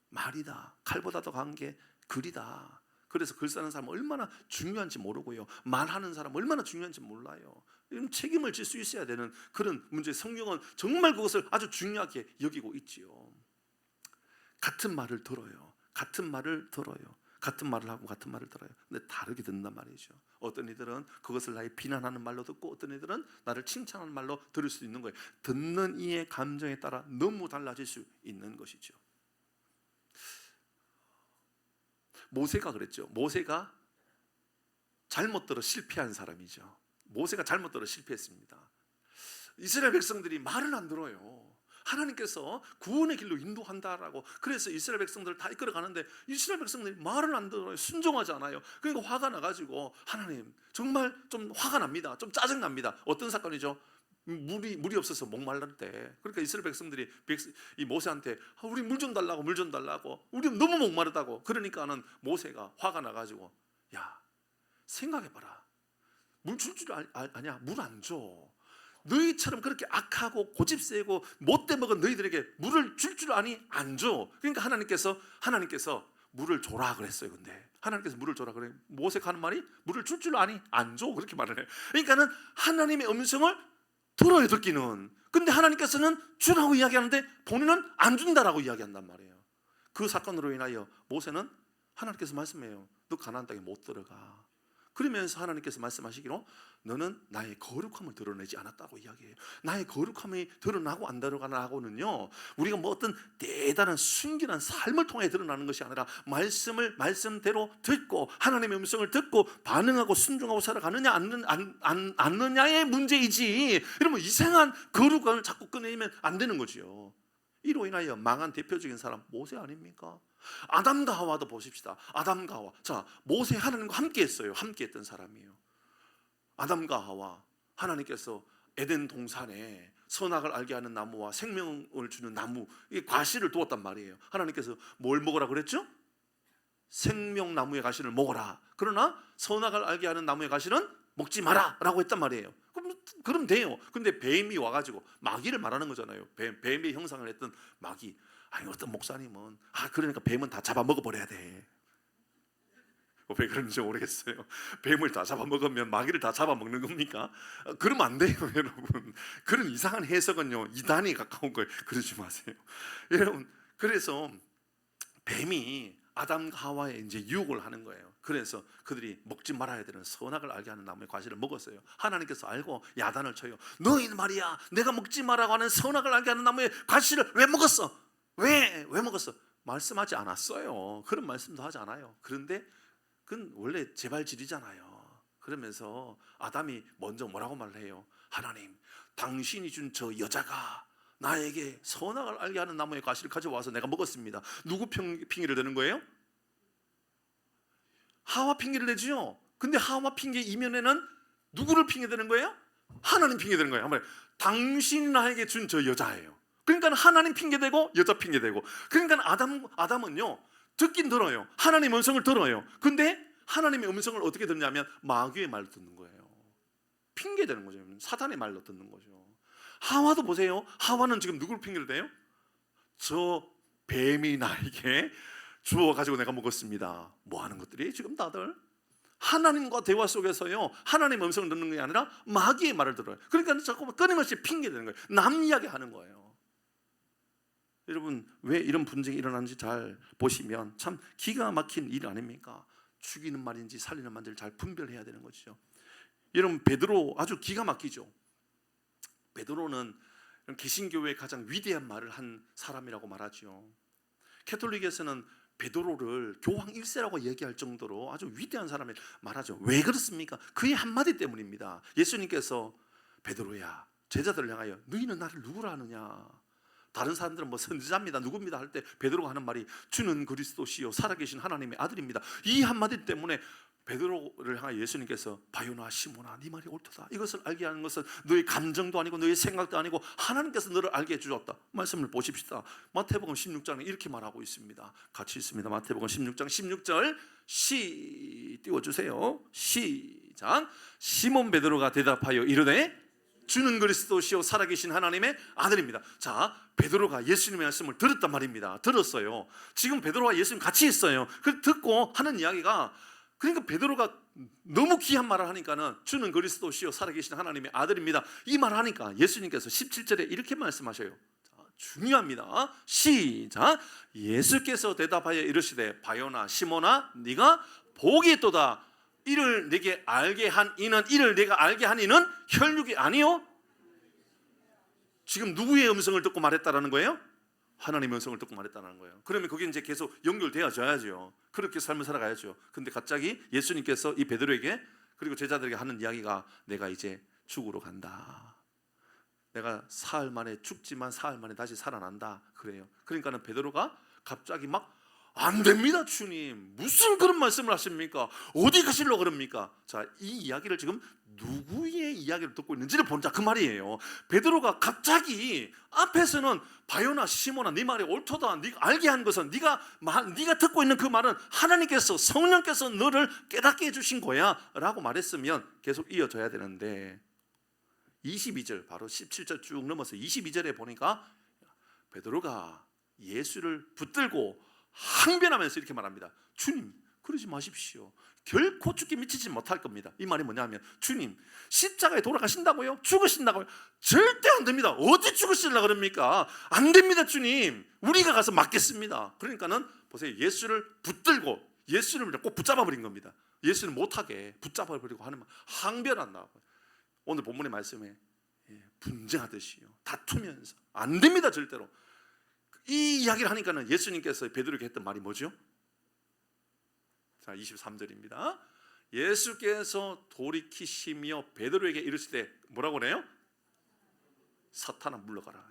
말이다. 칼보다도 강한 게 글이다. 그래서 글 쓰는 사람은 얼마나 중요한지 모르고요. 말하는 사람은 얼마나 중요한지 몰라요. 이런 책임을 질 수 있어야 되는 그런 문제. 성경은 정말 그것을 아주 중요하게 여기고 있지요. 같은 말을 들어요. 같은 말을 하고 같은 말을 들어요. 근데 다르게 듣는단 말이죠. 어떤 이들은 그것을 나의 비난하는 말로 듣고 어떤 이들은 나를 칭찬하는 말로 들을 수 있는 거예요. 듣는 이의 감정에 따라 너무 달라질 수 있는 것이죠. 모세가 그랬죠. 모세가 잘못 들어 실패한 사람이죠. 모세가 잘못 들어 실패했습니다. 이스라엘 백성들이 말을 안 들어요. 하나님께서 구원의 길로 인도한다라고 그래서 이스라엘 백성들을 다 이끌어 가는데 이스라엘 백성들이 말을 안 들어요. 순종하지 않아요. 그러니까 화가 나가지고 하나님 정말 좀 화가 납니다. 좀 짜증 납니다. 어떤 사건이죠? 물이 없어서 목말랄 때 그러니까 이스라엘 백성들이 이 모세한테 우리 물 좀 달라고 우리 너무 목마르다고 그러니까는 모세가 화가 나가지고 야 생각해봐라. 물 줄 줄 아냐? 물 안 줘. 너희처럼 그렇게 악하고 고집세고 못돼 먹은 너희들에게 물을 줄 줄 아니? 안 줘. 그러니까 하나님께서 물을 줘라 그랬어요. 근데 하나님께서 물을 줘라 그래. 모세가 하는 말이 물을 줄 줄 아니? 안 줘. 그렇게 말을 해요. 그러니까는 하나님의 음성을 들어요, 듣기는. 근데 하나님께서는 주라고 이야기하는데 본인은 안 준다라고 이야기한단 말이에요. 그 사건으로 인하여 모세는 하나님께서 말씀해요. 너 가나안 땅에 못 들어가. 그러면서 하나님께서 말씀하시기로 너는 나의 거룩함을 드러내지 않았다고 이야기해요. 나의 거룩함이 드러나고 안 드러나고는요 우리가 뭐 어떤 대단한 순결한 삶을 통해 드러나는 것이 아니라 말씀을 말씀대로 듣고 하나님의 음성을 듣고 반응하고 순종하고 살아가느냐 않느냐의 문제이지. 여러분 이상한 거룩함을 자꾸 꺼내면 안 되는 거지요. 이로 인하여 망한 대표적인 사람 모세 아닙니까? 아담과 하와도 보십시다. 아담과 하와. 자, 모세 하나님과 함께 했어요. 함께 했던 사람이에요. 아담과 하와 하나님께서 에덴 동산에 선악을 알게 하는 나무와 생명을 주는 나무 이 과실을 두었단 말이에요. 하나님께서 뭘 먹으라 그랬죠? 생명나무의 과실을 먹어라. 그러나 선악을 알게 하는 나무의 과실은 먹지 마라 라고 했단 말이에요. 그럼 돼요. 근데 뱀이 와가지고 마귀를 말하는 거잖아요. 뱀의 형상을 했던 마귀. 아니 어떤 목사님은 그러니까 뱀은 다 잡아먹어버려야 돼. 왜 그런지 모르겠어요. 뱀을 다 잡아먹으면 마귀를 다 잡아먹는 겁니까? 그러면 안 돼요 여러분. 그런 이상한 해석은요 이단에 가까운 거예요. 그러지 마세요 여러분. 그래서 뱀이 아담과 하와에 이제 유혹을 하는 거예요. 그래서 그들이 먹지 말아야 되는 선악을 알게 하는 나무의 과실을 먹었어요. 하나님께서 알고 야단을 쳐요. 너희는 말이야 내가 먹지 말라고 하는 선악을 알게 하는 나무의 과실을 왜 먹었어? 왜 먹었어? 말씀하지 않았어요. 그런 말씀도 하지 않아요. 그런데 그건 원래 재발질이잖아요. 그러면서 아담이 먼저 뭐라고 말을 해요? 하나님 당신이 준 저 여자가 나에게 선악을 알게 하는 나무의 과실을 가져와서 내가 먹었습니다. 누구 핑계를 대는 거예요? 하와 핑계를 대지요. 근데 하와 핑계 이면에는 누구를 핑계대는 거예요? 하나님 핑계대는 거예요. 당신이 나에게 준 저 여자예요. 그러니까 하나님 핑계대고 여자 핑계대고. 그러니까 아담은요 듣긴 들어요. 하나님의 음성을 들어요. 근데 하나님의 음성을 어떻게 듣냐면 마귀의 말로 듣는 거예요. 핑계대는 거죠. 사단의 말로 듣는 거죠. 하와도 보세요. 하와는 지금 누구를 핑계를 대요? 저 뱀이 나에게 주어가지고 내가 먹었습니다. 뭐 하는 것들이 지금 다들 하나님과 대화 속에서요 하나님 음성을 듣는 게 아니라 마귀의 말을 들어요. 그러니까 자꾸 끊임없이 핑계대는 거예요. 남 이야기하는 거예요. 여러분 왜 이런 분쟁이 일어나는지 잘 보시면 참 기가 막힌 일 아닙니까? 죽이는 말인지 살리는 말인지 잘 분별해야 되는 것이죠. 여러분 베드로 아주 기가 막히죠. 베드로는 개신교회의 가장 위대한 말을 한 사람이라고 말하죠. 캐톨릭에서는 베드로를 교황 1세라고 얘기할 정도로 아주 위대한 사람을 말하죠. 왜 그렇습니까? 그의 한마디 때문입니다. 예수님께서 베드로야 제자들을 향하여 너희는 나를 누구라 하느냐? 다른 사람들은 뭐 선지자입니다 누굽니다 할 때 베드로가 하는 말이 주는 그리스도시요 살아계신 하나님의 아들입니다. 이 한마디 때문에 베드로를 향하여 예수님께서 바요나 시몬아 네 말이 옳도다. 이것을 알게 하는 것은 너의 감정도 아니고 너의 생각도 아니고 하나님께서 너를 알게 해주었다. 말씀을 보십시다. 마태복음 16장에 이렇게 말하고 있습니다. 같이 있습니다. 마태복음 16장 16절 띄워주세요. 시작. 시몬 베드로가 대답하여 이르되 주는 그리스도시요 살아계신 하나님의 아들입니다. 자, 베드로가 예수님의 말씀을 들었단 말입니다. 들었어요. 지금 베드로와 예수님 같이 있어요. 그 듣고 하는 이야기가, 그러니까 베드로가 너무 귀한 말을 하니까는 주는 그리스도시요 살아계신 하나님의 아들입니다. 이 말을 하니까 예수님께서 17절에 이렇게 말씀하셔요. 자, 중요합니다. 시작. 예수께서 대답하여 이르시되 바요나 시몬아 네가 복이 있도다. 이를 내게 알게 한 이는 이를 내가 알게 한 이는 혈육이 아니요. 지금 누구의 음성을 듣고 말했다라는 거예요? 하나님의 음성을 듣고 말했다는 거예요. 그러면 그게 이제 계속 연결되어져야죠. 그렇게 삶을 살아가야죠. 근데 갑자기 예수님께서 이 베드로에게 그리고 제자들에게 하는 이야기가 내가 이제 죽으러 간다. 내가 사흘 만에 죽지만 사흘 만에 다시 살아난다. 그래요. 그러니까는 베드로가 갑자기 막 안 됩니다 주님, 무슨 그런 말씀을 하십니까? 어디 가시려고 그럽니까? 자, 이 이야기를 지금 누구의 이야기를 듣고 있는지를 본다 그 말이에요. 베드로가 갑자기 앞에서는 바요나 시몬아 네 말이 옳도다. 네가 알게 한 것은 네가 듣고 있는 그 말은 하나님께서 성령께서 너를 깨닫게 해주신 거야 라고 말했으면 계속 이어져야 되는데 22절 바로 17절 쭉 넘어서 22절에 보니까 베드로가 예수를 붙들고 항변하면서 이렇게 말합니다. 주님 그러지 마십시오. 결코 죽게 미치지 못할 겁니다. 이 말이 뭐냐면 주님 십자가에 돌아가신다고요? 죽으신다고요? 절대 안 됩니다. 어디 죽으시려고 그럽니까? 안 됩니다 주님. 우리가 가서 맞겠습니다. 그러니까는 보세요. 예수를 붙들고 예수를 꼭 붙잡아버린 겁니다. 예수는 못하게 붙잡아버리고 하는 말 항변한다. 오늘 본문의 말씀에 분쟁하듯이요 다투면서 안 됩니다 절대로. 이 이야기를 하니까는 예수님께서 베드로에게 했던 말이 뭐죠? 자 23절입니다. 예수께서 돌이키시며 베드로에게 이르시되 뭐라고 그래요? 사탄아 물러가라.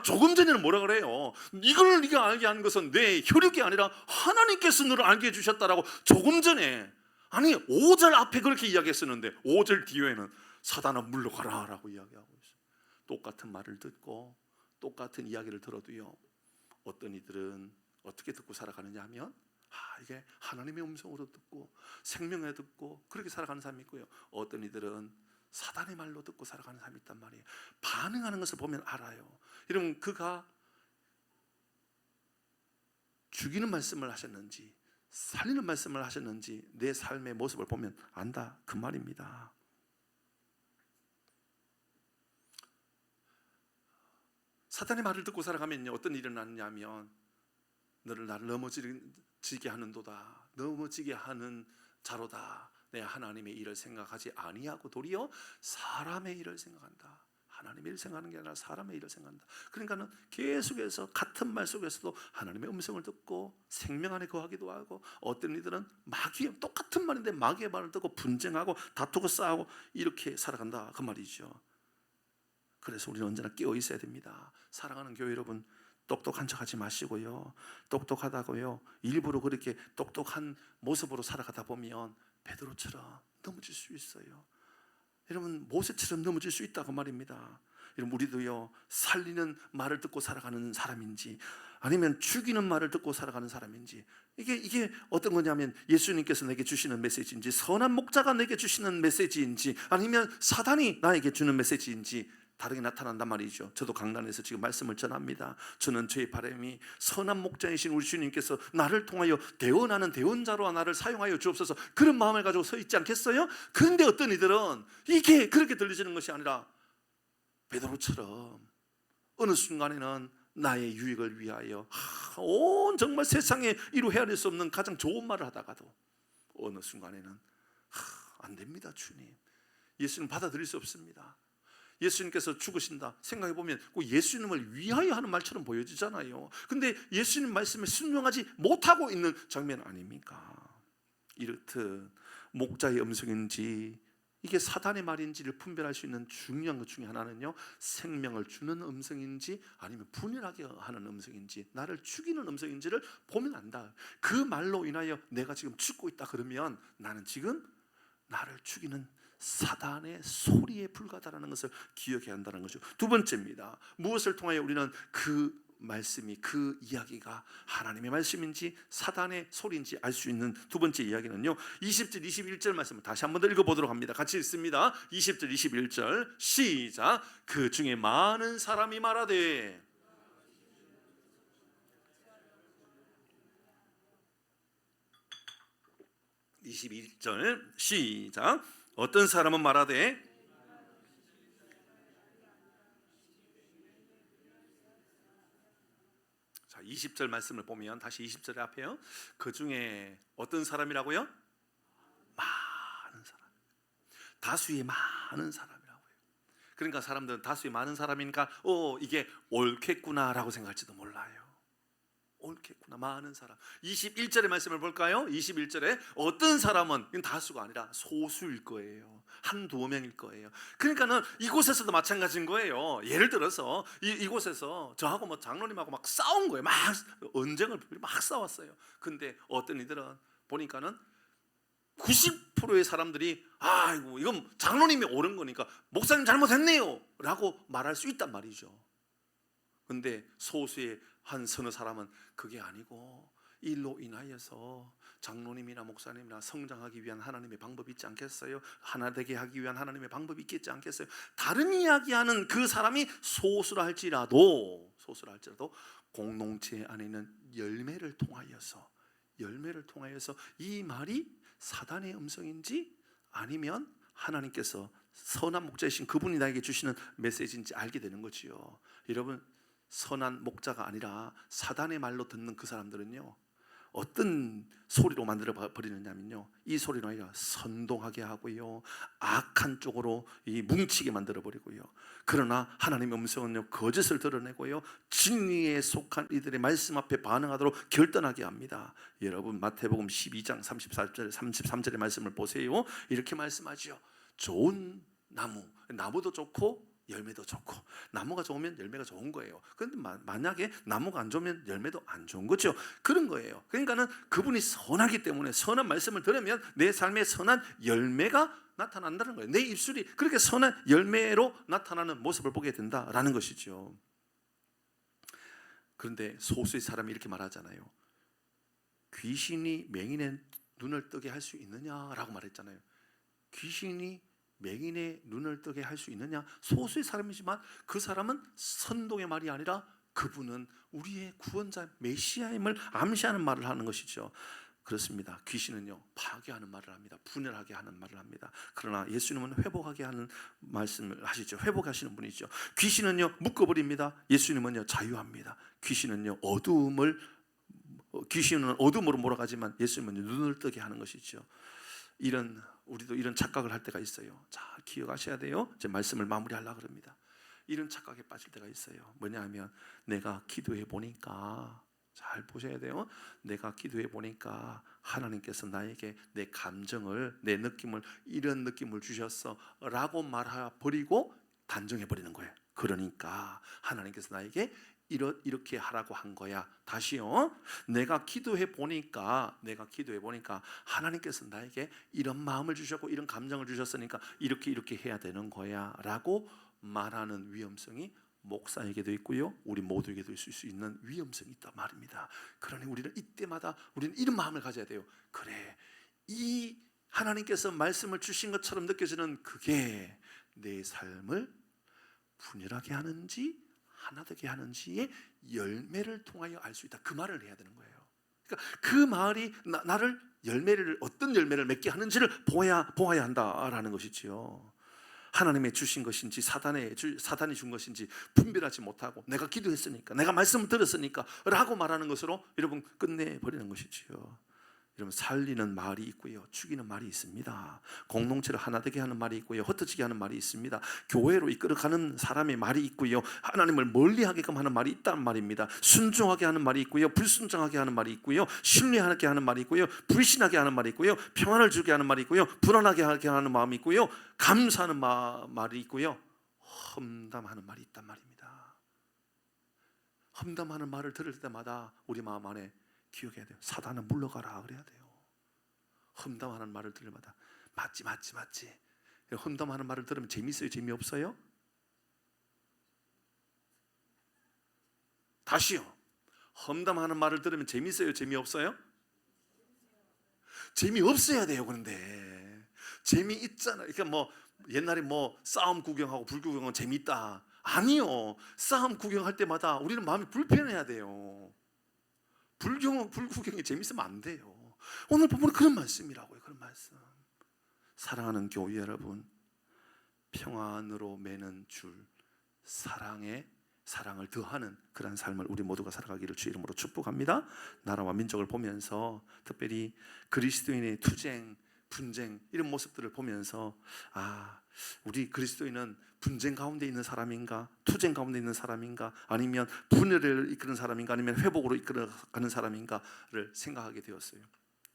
조금 전에는 뭐라 그래요? 이걸 네가 알게 한 것은 내 혈육이 아니라 하나님께서 너를 알게 해주셨다라고 조금 전에, 아니 5절 앞에 그렇게 이야기했었는데 5절 뒤에는 사탄아 물러가라 라고 이야기하고 있어요. 똑같은 말을 듣고 똑같은 이야기를 들어도요 어떤 이들은 어떻게 듣고 살아가느냐 하면 이게 하나님의 음성으로 듣고 생명에 듣고 그렇게 살아가는 사람이 있고요, 어떤 이들은 사단의 말로 듣고 살아가는 사람이 있단 말이에요. 반응하는 것을 보면 알아요. 여러분 그가 죽이는 말씀을 하셨는지 살리는 말씀을 하셨는지 내 삶의 모습을 보면 안다 그 말입니다. 사탄의 말을 듣고 살아가면요 어떤 일이 일어나느냐면 나를 넘어지게 하는도다, 넘어지게 하는 자로다. 내 하나님의 일을 생각하지 아니하고 도리어 사람의 일을 생각한다. 하나님의 일을 생각하는 게 아니라 사람의 일을 생각한다. 그러니까는 계속해서 같은 말 속에서도 하나님의 음성을 듣고 생명 안에 거하기도 하고, 어떤 이들은 마귀의 똑같은 말인데 마귀의 말을 듣고 분쟁하고 다투고 싸우고 이렇게 살아간다 그 말이죠. 그래서 우리는 언제나 깨어 있어야 됩니다. 사랑하는 교회 여러분, 똑똑한 척하지 마시고요, 똑똑하다고요 일부러 그렇게 똑똑한 모습으로 살아가다 보면 베드로처럼 넘어질 수 있어요. 여러분 모세처럼 넘어질 수 있다고 말입니다. 여러분 우리도요 살리는 말을 듣고 살아가는 사람인지 아니면 죽이는 말을 듣고 살아가는 사람인지, 이게 어떤 거냐면 예수님께서 내게 주시는 메시지인지, 선한 목자가 내게 주시는 메시지인지, 아니면 사단이 나에게 주는 메시지인지 다르게 나타난단 말이죠. 저도 강단에서 지금 말씀을 전합니다. 저는 저의 바람이 선한 목자이신 우리 주님께서 나를 통하여 대언하는 대언자로 나를 사용하여 주옵소서, 그런 마음을 가지고 서 있지 않겠어요? 그런데 어떤 이들은 이게 그렇게 들리지는 것이 아니라 베드로처럼 어느 순간에는 나의 유익을 위하여 온 정말 세상에 이루 헤아릴 수 없는 가장 좋은 말을 하다가도 어느 순간에는 안 됩니다 주님, 예수님 받아들일 수 없습니다. 예수님께서 죽으신다 생각해보면 예수님을 위하여 하는 말처럼 보여지잖아요. 근데 예수님 말씀에 순종하지 못하고 있는 장면 아닙니까? 이렇듯 목자의 음성인지 이게 사단의 말인지를 분별할 수 있는 중요한 것 중에 하나는요, 생명을 주는 음성인지 아니면 분열하게 하는 음성인지, 나를 죽이는 음성인지를 보면 안다. 그 말로 인하여 내가 지금 죽고 있다 그러면 나는 지금 나를 죽이는 사단의 소리에 불과하다는 것을 기억해야 한다는 거죠. 두 번째입니다. 무엇을 통하여 우리는 그 말씀이, 그 이야기가 하나님의 말씀인지 사단의 소리인지 알 수 있는 두 번째 이야기는요, 20절 21절 말씀을 다시 한 번 더 읽어보도록 합니다. 같이 읽습니다. 20절 21절 시작. 그 중에 많은 사람이 말하되, 21절 시작. 어떤 사람은 말하되, 자, 20절 말씀을 보면 다시 20절의 앞에요, 그 중에 어떤 사람이라고요? 많은 사람, 다수의 많은 사람이라고요. 그러니까 사람들은 다수의 많은 사람이니까 이게 옳겠구나라고 생각할지도 몰라요. 옳겠구나, 많은 사람. 21절의 말씀을 볼까요? 21절에 어떤 사람은, 이건 다수가 아니라 소수일 거예요. 한두 명일 거예요. 그러니까는 이곳에서도 마찬가지인 거예요. 예를 들어서 이곳에서 저하고 뭐 장로님하고 막 싸운 거예요. 막 언쟁을 막 싸웠어요. 근데 어떤 이들은 보니까는 90%의 사람들이 아이고 이건 장로님이 옳은 거니까 목사님 잘못했네요 라고 말할 수 있단 말이죠. 근데 소수의 한 서너 사람은 그게 아니고 일로 인하여서 장로님이나 목사님이나 성장하기 위한 하나님의 방법이 있지 않겠어요? 하나 되게 하기 위한 하나님의 방법이 있겠지 않겠어요? 다른 이야기하는 그 사람이 소수라 할지라도 공동체 안에 있는 열매를 통하여서 이 말이 사단의 음성인지 아니면 하나님께서 선한 목자이신 그분이 나에게 주시는 메시지인지 알게 되는 거지요. 여러분, 선한 목자가 아니라 사단의 말로 듣는 그 사람들은요, 어떤 소리로 만들어 버리느냐면요, 이 소리는 아니라 선동하게 하고요, 악한 쪽으로 뭉치게 만들어 버리고요. 그러나 하나님의 음성은요, 거짓을 드러내고요, 진리에 속한 이들의 말씀 앞에 반응하도록 결단하게 합니다. 여러분, 마태복음 12장 34절 33절의 말씀을 보세요. 이렇게 말씀하죠. 좋은 나무도 좋고 열매도 좋고, 나무가 좋으면 열매가 좋은 거예요. 그런데 만약에 나무가 안 좋으면 열매도 안 좋은 거죠. 그런 거예요. 그러니까는 그분이 선하기 때문에 선한 말씀을 들으면 내 삶에 선한 열매가 나타난다는 거예요. 내 입술이 그렇게 선한 열매로 나타나는 모습을 보게 된다라는 것이죠. 그런데 소수의 사람이 이렇게 말하잖아요. 귀신이 맹인의 눈을 뜨게 할 수 있느냐라고 말했잖아요. 귀신이 맹인의 눈을 뜨게 할 수 있느냐? 소수의 사람이지만 그 사람은 선동의 말이 아니라 그분은 우리의 구원자 메시아임을 암시하는 말을 하는 것이죠. 그렇습니다. 귀신은요, 파괴하는 말을 합니다. 분열하게 하는 말을 합니다. 그러나 예수님은 회복하게 하는 말씀을 하시죠. 회복하시는 분이죠. 귀신은요, 묶어버립니다. 예수님은요, 자유합니다. 귀신은 어둠으로 몰아가지만 예수님은 눈을 뜨게 하는 것이죠. 우리도 이런 착각을 할 때가 있어요. 잘 기억하셔야 돼요. 제 말씀을 마무리하려고 합니다. 이런 착각에 빠질 때가 있어요. 뭐냐 하면, 내가 기도해 보니까, 잘 보셔야 돼요. 내가 기도해 보니까 하나님께서 나에게 내 감정을, 내 느낌을, 이런 느낌을 주셨어 라고 말해버리고 단정해 버리는 거예요. 그러니까 하나님께서 나에게 이렇게 하라고 한 거야. 다시요. 내가 기도해 보니까 하나님께서 나에게 이런 마음을 주셨고 이런 감정을 주셨으니까 이렇게 해야 되는 거야 라고 말하는 위험성이 목사에게도 있고요, 우리 모두에게도 있을 수 있는 위험성이 있다 말입니다. 그러니 우리는 이때마다 우리는 이런 마음을 가져야 돼요. 그래, 이 하나님께서 말씀을 주신 것처럼 느껴지는 그게 내 삶을 분열하게 하는지 하나 되게 하는지의 열매를 통하여 알 수 있다. 그 말을 해야 되는 거예요. 그러니까 그 말이 나를 어떤 열매를 맺게 하는지를 보아야 한다라는 것이지요. 하나님의 주신 것인지 사단이 준 것인지 분별하지 못하고 내가 기도했으니까, 내가 말씀을 들었으니까 라고 말하는 것으로 여러분 끝내버리는 것이지요. 여러분, 살리는 말이 있고요, 죽이는 말이 있습니다. 공동체를 하나 되게 하는 말이 있고요, 흩어지게 하는 말이 있습니다. 교회로 이끌어가는 사람의 말이 있고요, 하나님을 멀리하게끔 하는 말이 있단 말입니다. 순종하게 하는 말이 있고요, 불순종하게 하는 말이 있고요, 신뢰하게 하는 말이 있고요, 불신하게 하는 말이 있고요, 평안을 주게 하는 말이 있고요, 불안하게 하게 하는 마음이 있고요, 감사하는 말이 있고요, 험담하는 말이 있단 말입니다. 험담하는 말을 들을 때마다 우리 마음 안에 기억해야 돼요. 사단은 물러가라 그래야 돼요. 험담하는 말을 들을 때마다 맞지. 험담하는 말을 들으면 재밌어요, 재미없어요? 다시요. 험담하는 말을 들으면 재밌어요, 재미없어요? 재미없어야 돼요. 그런데 재미있잖아요. 그러니까 뭐 옛날에 뭐 싸움 구경하고 불 구경은 재미있다. 아니요. 싸움 구경할 때마다 우리는 마음이 불편해야 돼요. 불 구경이 재밌으면 안 돼요. 오늘 본문은 그런 말씀이라고요. 그런 말씀. 사랑하는 교회 여러분, 평안으로 매는 줄 사랑을 더하는 그런 삶을 우리 모두가 살아가기를 주 이름으로 축복합니다. 나라와 민족을 보면서 특별히 그리스도인의 투쟁, 분쟁 이런 모습들을 보면서 우리 그리스도인은 분쟁 가운데 있는 사람인가, 투쟁 가운데 있는 사람인가, 아니면 분열을 이끄는 사람인가, 아니면 회복으로 이끌어가는 사람인가를 생각하게 되었어요.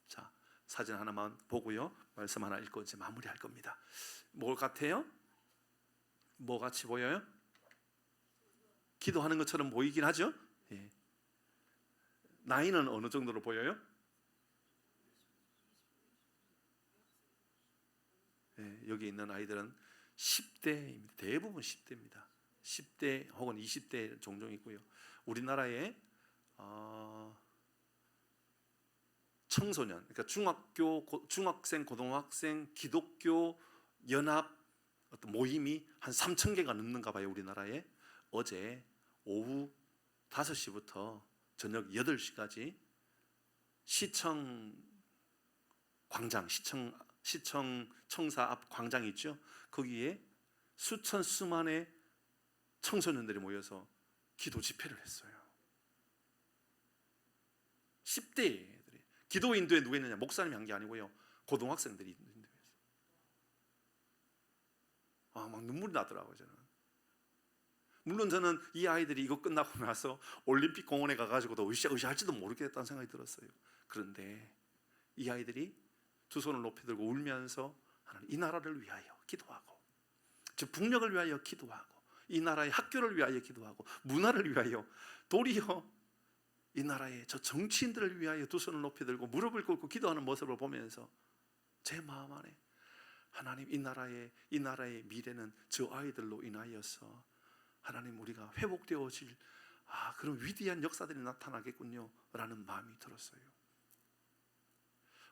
자, 사진 하나만 보고요, 말씀 하나 읽고 이제 마무리할 겁니다. 뭘 같아요? 뭐 같이 보여요? 기도하는 것처럼 보이긴 하죠. 예. 나이는 어느 정도로 보여요? 예, 여기 있는 아이들은 10대입니다. 대부분 10대입니다. 10대 혹은 20대 종종 있고요. 우리나라에 청소년, 그러니까 중학생, 고등학생 기독교 연합 어떤 모임이 한 3,000개가 넘는가 봐요. 우리나라에. 어제 오후 5시부터 저녁 8시까지 시청 광장, 청사 앞 광장 있죠. 거기에 수만의 청소년들이 모여서 기도 집회를 했어요. 10대 애들이. 기도 인도에 누가 있느냐? 목사님이 한 게 아니고요, 고등학생들이 인도했어요. 막 눈물이 나더라고요. 저는. 물론 저는 이 아이들이 이거 끝나고 나서 올림픽 공원에 가가지고도 으쌰으쌰할지도 모르겠다는 생각이 들었어요. 그런데 이 아이들이 두 손을 높이 들고 울면서 하나님, 이 나라를 위하여 기도하고, 즉 북녘을 위하여 기도하고, 이 나라의 학교를 위하여 기도하고, 문화를 위하여, 도리어 이 나라의 저 정치인들을 위하여 두 손을 높이 들고 무릎을 꿇고 기도하는 모습을 보면서 제 마음 안에 하나님, 이 나라의 미래는 저 아이들로 인하여서 하나님, 우리가 회복되어질 그런 위대한 역사들이 나타나겠군요 라는 마음이 들었어요.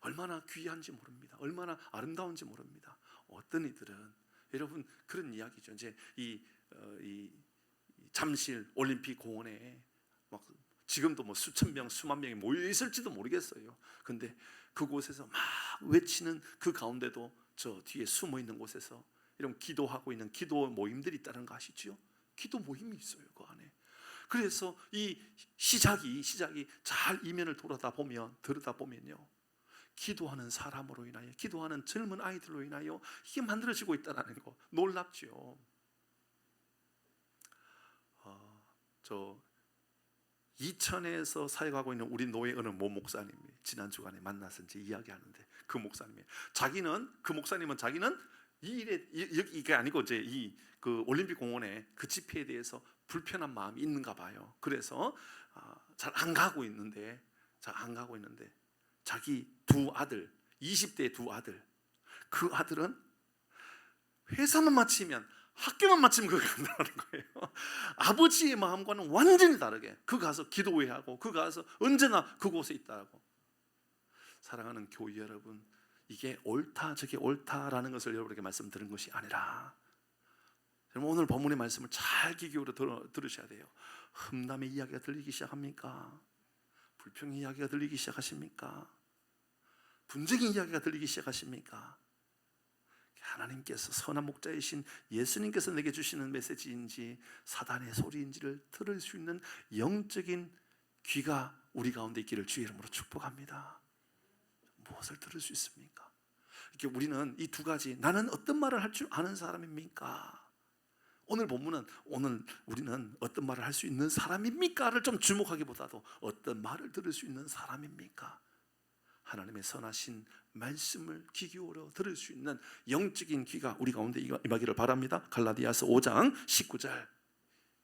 얼마나 귀한지 모릅니다. 얼마나 아름다운지 모릅니다. 어떤 이들은, 여러분, 그런 이야기죠. 이제 이 잠실 올림픽 공원에 막 지금도 뭐 수천 명, 수만 명이 모여 있을지도 모르겠어요. 근데 그곳에서 막 외치는 그 가운데도 저 뒤에 숨어 있는 곳에서 이런 기도하고 있는 기도 모임들이 있다는 거 아시죠? 기도 모임이 있어요, 그 안에. 그래서 이 시작이 잘 이면을 들여다보면요, 기도하는 사람으로 인하여, 기도하는 젊은 아이들로 인하여 이게 만들어지고 있다는 거 놀랍죠. 저 이천에서 사역하고 있는 우리 노예 어느 모 목사님이 지난 주간에 만나서 이제 이야기하는데, 그 목사님은 자기는 이 일에 이게 아니고 이제 그 올림픽 공원에 그 집회에 대해서 불편한 마음이 있는가 봐요. 그래서 잘 안 가고 있는데 자기 두 아들, 20대 두 아들, 그 아들은 회사만 마치면, 학교만 마치면 그거 간다는 거예요. 아버지의 마음과는 완전히 다르게 그 가서 기도회 하고, 그 가서 언제나 그곳에 있다고. 사랑하는 교회 여러분, 이게 옳다 저게 옳다라는 것을 여러분에게 말씀드린 것이 아니라, 여러분, 오늘 본문의 말씀을 잘 귀 기울여 들으셔야 돼요. 험담의 이야기가 들리기 시작합니까? 불평의 이야기가 들리기 시작하십니까? 분쟁의 이야기가 들리기 시작하십니까? 하나님께서 선한 목자이신 예수님께서 내게 주시는 메시지인지 사단의 소리인지를 들을 수 있는 영적인 귀가 우리 가운데 있기를 주의 이름으로 축복합니다. 무엇을 들을 수 있습니까? 이렇게 우리는 이 두 가지, 나는 어떤 말을 할 줄 아는 사람입니까? 오늘 본문은 오늘 우리는 어떤 말을 할 수 있는 사람입니까를 좀 주목하기보다도 어떤 말을 들을 수 있는 사람입니까? 하나님의 선하신 말씀을 귀 기울여 들을 수 있는 영적인 귀가 우리 가운데 임하기를 바랍니다. 갈라디아서 5장 19절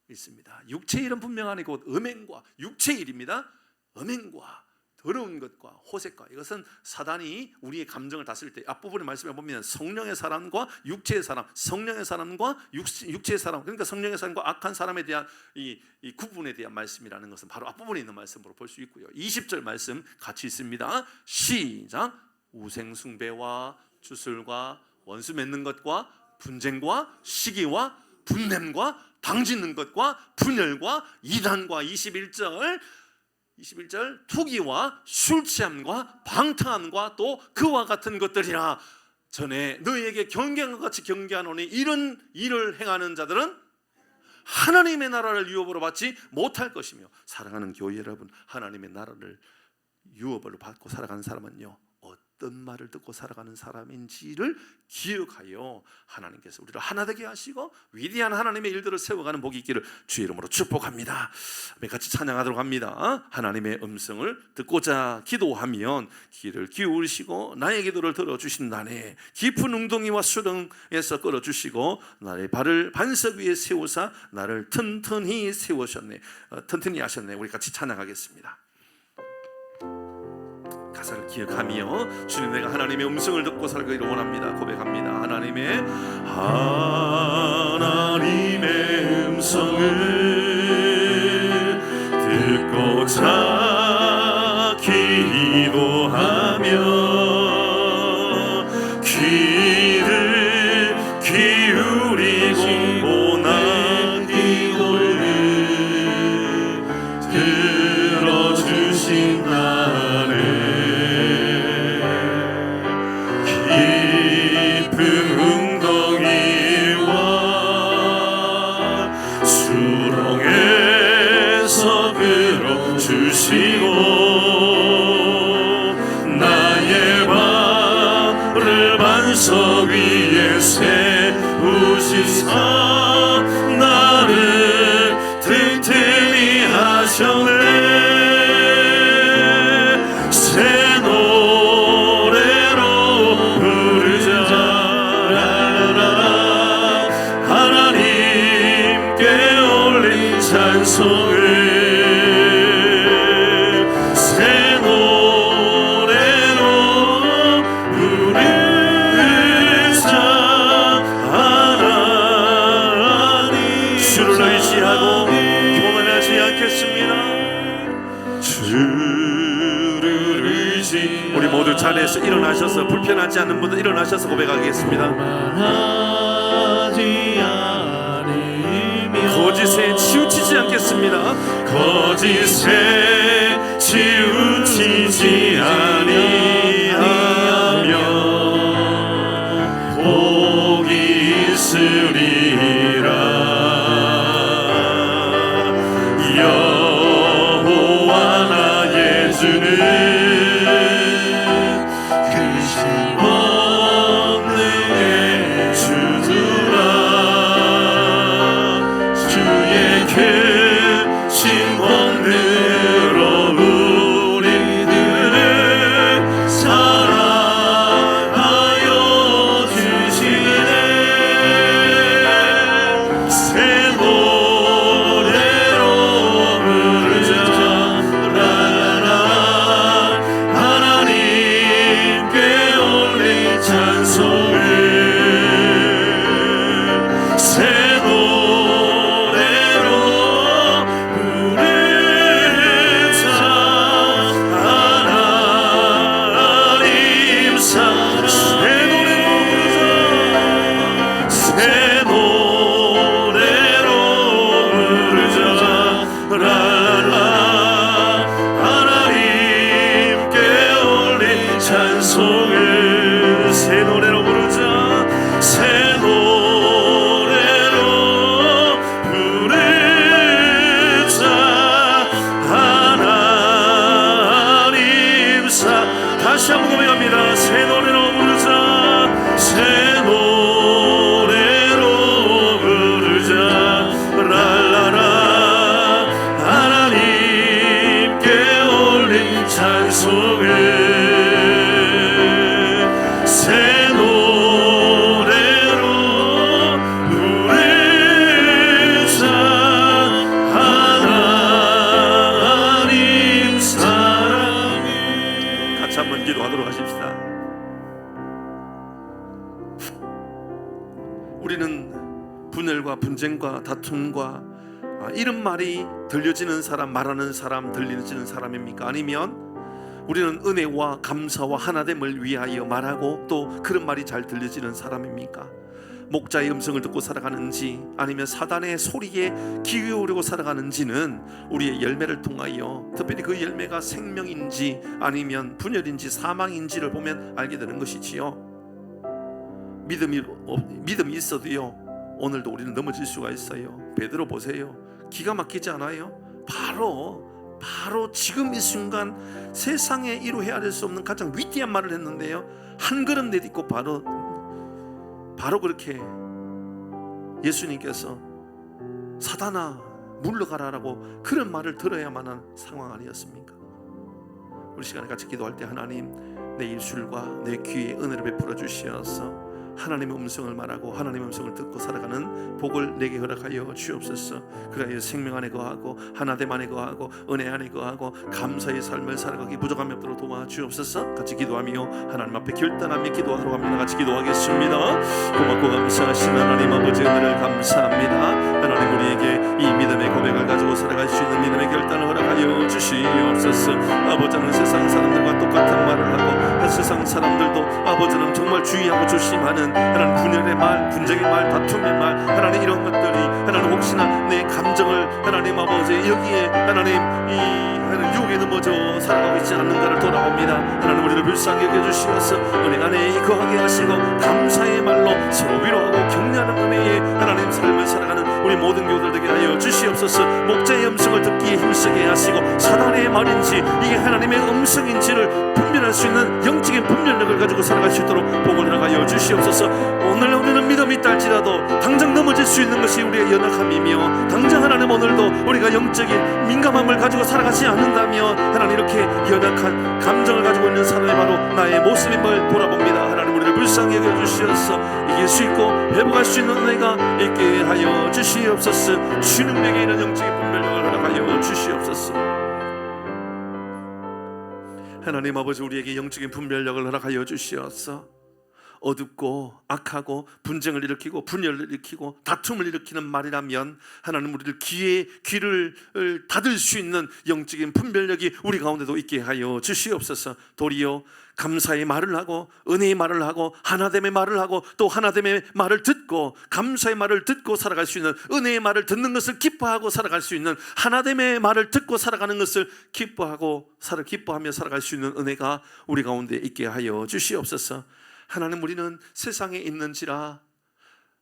있습니다. 육체의 일은 분명 아니고 음행과 육체의 일입니다. 음행과 더러운 것과 호색과, 이것은 사단이 우리의 감정을 다스릴 때 앞부분의 말씀에 보면 성령의 사람과 육체의 사람, 성령의 사람과 육체의 사람, 그러니까 성령의 사람과 악한 사람에 대한 이 구분에 대한 말씀이라는 것은 바로 앞부분에 있는 말씀으로 볼 수 있고요. 20절 말씀 같이 있습니다. 시작. 우생숭배와 주술과 원수 맺는 것과 분쟁과 시기와 분냄과 당짓는 것과 분열과 이단과 21절 투기와 술취함과 방탕함과 또 그와 같은 것들이라. 전에 너희에게 경계한 것 같이 경계하노니 이런 일을 행하는 자들은 하나님의 나라를 유업으로 받지 못할 것이며. 사랑하는 교회 여러분, 하나님의 나라를 유업으로 받고 살아가는 사람은요, 어떤 말을 듣고 살아가는 사람인지를 기억하여 하나님께서 우리를 하나 되게 하시고 위대한 하나님의 일들을 세워가는 복이 있기를 주의 이름으로 축복합니다. 같이 찬양하도록 합니다. 하나님의 음성을 듣고자 기도하면 귀를 기울이시고 나의 기도를 들어주신다네. 깊은 웅덩이와 수렁에서 끌어주시고 나의 발을 반석 위에 세우사 나를 튼튼히 세우셨네. 튼튼히 하셨네. 우리 같이 찬양하겠습니다. 가사를 기억하며 주님, 내가 하나님의 음성을 듣고 살기를 원합니다. 고백합니다. 하나님의 음성을 듣고자 기도하며 귀를 기울이고 나 기도를 들어주신다네. 깊은 웅덩이와 수렁에서 끌어주시고 나의 발을 반석 위에 세우시사 나를 튼튼히 하셨네. 새 노래로 부르자. 하나님 주를 의지하고 교만하지 않겠습니다. 주를 의지. 우리 모두 자리에서 일어나셔서, 불편하지 않은 분들 일어나셔서 고백하겠습니다. 거짓에 치우치지 않겠습니다. 거짓에 치우치지 아니하며 복이 있으리라. 여호와 나의 주는 다시 한번 고백합니다. 찬송해 새 노래로 부르자 하나님 사랑이. 같이 한번 기도하도록 하십시다. 우리는 분열과 분쟁과 다툼과 이런 말이 들려지는 사람, 말하는 사람, 들려지는 사람입니까? 아니면 우리는 은혜와 감사와 하나됨을 위하여 말하고 또 그런 말이 잘 들려지는 사람입니까? 목자의 음성을 듣고 살아가는지 아니면 사단의 소리에 귀 기울이고 살아가는지는 우리의 열매를 통하여, 특별히 그 열매가 생명인지 아니면 분열인지 사망인지를 보면 알게 되는 것이지요. 믿음이 있어도요, 오늘도 우리는 넘어질 수가 있어요. 베드로 보세요. 기가 막히지 않아요? 바로 지금 이 순간 세상에 이루 헤아릴 수 없는 가장 위대한 말을 했는데요, 한 걸음 내딛고 바로 그렇게 예수님께서 사단아 물러가라라고 그런 말을 들어야만 한 상황 아니었습니까? 우리 시간에 같이 기도할 때 하나님, 내 입술과 내 귀에 은혜를 베풀어 주시어서 하나님의 음성을 말하고 하나님의 음성을 듣고 살아가는 복을 내게 허락하여 주옵소서. 그래야 생명 안에 거하고 하나됨 안에 거하고 은혜 안에 거하고 감사의 삶을 살아가기 부족함이 없도록 도와주옵소서. 같이 기도하며 하나님 앞에 결단하며 기도하도록 합니다. 같이 기도하겠습니다. 고맙고 감사하신 하나님 아버지, 은혜를 감사합니다. 하나님, 우리에게 이 믿음의 고백을 가지고 살아갈 수 있는 믿음의 결단을 허락하여 주시옵소서. 아버지는 세상 사람들과 똑같은 말을 하고 세상 사람들도 아버지는 정말 주의하고 조심하는 하나님 분열의 말, 분쟁의 말, 다툼의 말, 하나님 이런 것들이 하나님 혹시나 내 감정을 하나님 아버지 여기에 하나님 유혹에 넘어져 살아가고 있지 않는가를 돌아봅니다. 하나님, 우리를 불쌍히 여겨주시어서 은혜 안에 거하게 하시고 감사의 말로 서로 위로하고 격려하는 은혜의 하나님 삶을 살아가는 우리 모든 교우들 되게 하여 주시옵소서. 목자의 음성을 듣기에 힘쓰게 하시고 사단의 말인지 이게 하나님의 음성인지를 분별할 수 있는 영적인 분별력을 가지고 살아갈 수 있도록 복을 허락하여 주시옵소서. 오늘 우리는 믿음이 있다 할지라도 당장 넘어질 수 있는 것이 우리의 연약함이며, 당장 하나님 오늘도 우리가 영적인 민감함을 가지고 살아가지 않는다면 하나님 이렇게 연약한 감정을 가지고 있는 사람이 바로 나의 모습임을 돌아봅니다. 하나님, 우리를 불쌍히 여겨주시어서 이길 수 있고 회복할 수 있는 은혜가 있게 하여 주시옵소서. 주 능력에 있는 영적인 분별력을 허락하여 주시옵소서. 하나님 아버지, 우리에게 영적인 분별력을 허락하여 주시어서 어둡고 악하고 분쟁을 일으키고 분열을 일으키고 다툼을 일으키는 말이라면 하나님, 우리를 귀를 닫을 수 있는 영적인 분별력이 우리 가운데도 있게 하여 주시옵소서. 도리어 감사의 말을 하고 은혜의 말을 하고 하나됨의 말을 하고 또 하나됨의 말을 듣고 감사의 말을 듣고 살아갈 수 있는, 은혜의 말을 듣는 것을 기뻐하고 살아갈 수 있는, 하나됨의 말을 듣고 살아가는 것을 기뻐하며 살아갈 수 있는 은혜가 우리 가운데 있게 하여 주시옵소서. 하나님, 우리는 세상에 있는지라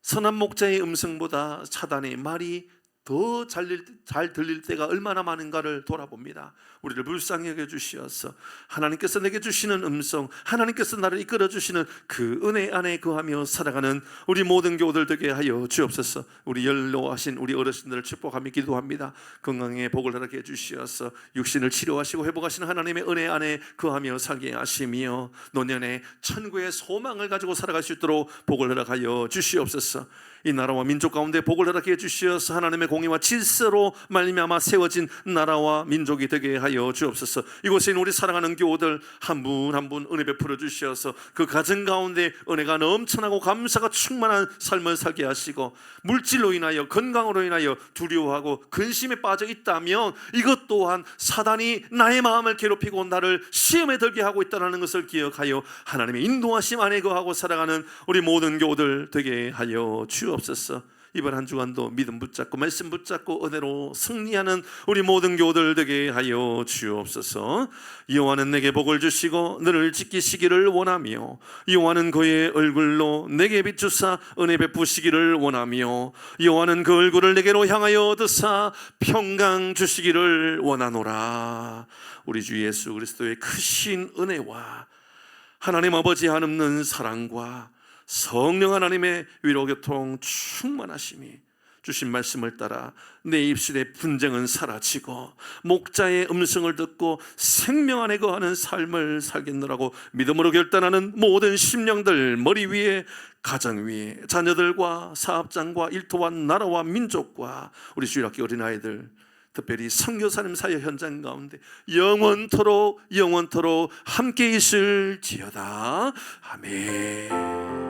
선한 목자의 음성보다 사단의 말이 더 잘 들릴 때가 얼마나 많은가를 돌아봅니다. 우리를 불쌍히 여겨주시어서 하나님께서 내게 주시는 음성, 하나님께서 나를 이끌어 주시는 그 은혜 안에 거하며 살아가는 우리 모든 교우들 되게 하여 주옵소서. 우리 연로하신 우리 어르신들을 축복하며 기도합니다. 건강에 복을 허락해 주시어서 육신을 치료하시고 회복하시는 하나님의 은혜 안에 거하며 살게 하시며 노년에 천국의 소망을 가지고 살아갈 수 있도록 복을 허락하여 주시옵소서. 이 나라와 민족 가운데 복을 허락해 주시어서 하나님의 공의와 질서로 말미암아 세워진 나라와 민족이 되게 하여 주옵소서. 이곳에 있는 우리 사랑하는 교우들 한 분 한 분 은혜 베풀어 주시어서 그 가정 가운데 은혜가 넘쳐나고 감사가 충만한 삶을 살게 하시고, 물질로 인하여 건강으로 인하여 두려워하고 근심에 빠져 있다면 이것 또한 사단이 나의 마음을 괴롭히고 나를 시험에 들게 하고 있다는 것을 기억하여 하나님의 인도하심 안에 거하고 살아가는 우리 모든 교우들 되게 하여 주옵소서. 이번 한 주간도 믿음 붙잡고 말씀 붙잡고 은혜로 승리하는 우리 모든 교우들 되게 하여 주옵소서. 여호와는 내게 복을 주시고 너를 지키시기를 원하며 여호와는 그의 얼굴로 내게 비추사 은혜 베푸시기를 원하며 여호와는 그 얼굴을 내게로 향하여 드사 평강 주시기를 원하노라. 우리 주 예수 그리스도의 크신 은혜와 하나님 아버지 한없는 사랑과 성령 하나님의 위로 교통 충만하심이 주신 말씀을 따라 내 입술의 분쟁은 사라지고 목자의 음성을 듣고 생명 안에 거하는 삶을 살겠노라고 믿음으로 결단하는 모든 심령들, 머리 위에, 가정 위에, 자녀들과 사업장과 일터와 나라와 민족과 우리 주일학교 어린아이들, 특별히 선교사님 사역 현장 가운데 영원토록 함께 있을지어다. 아멘.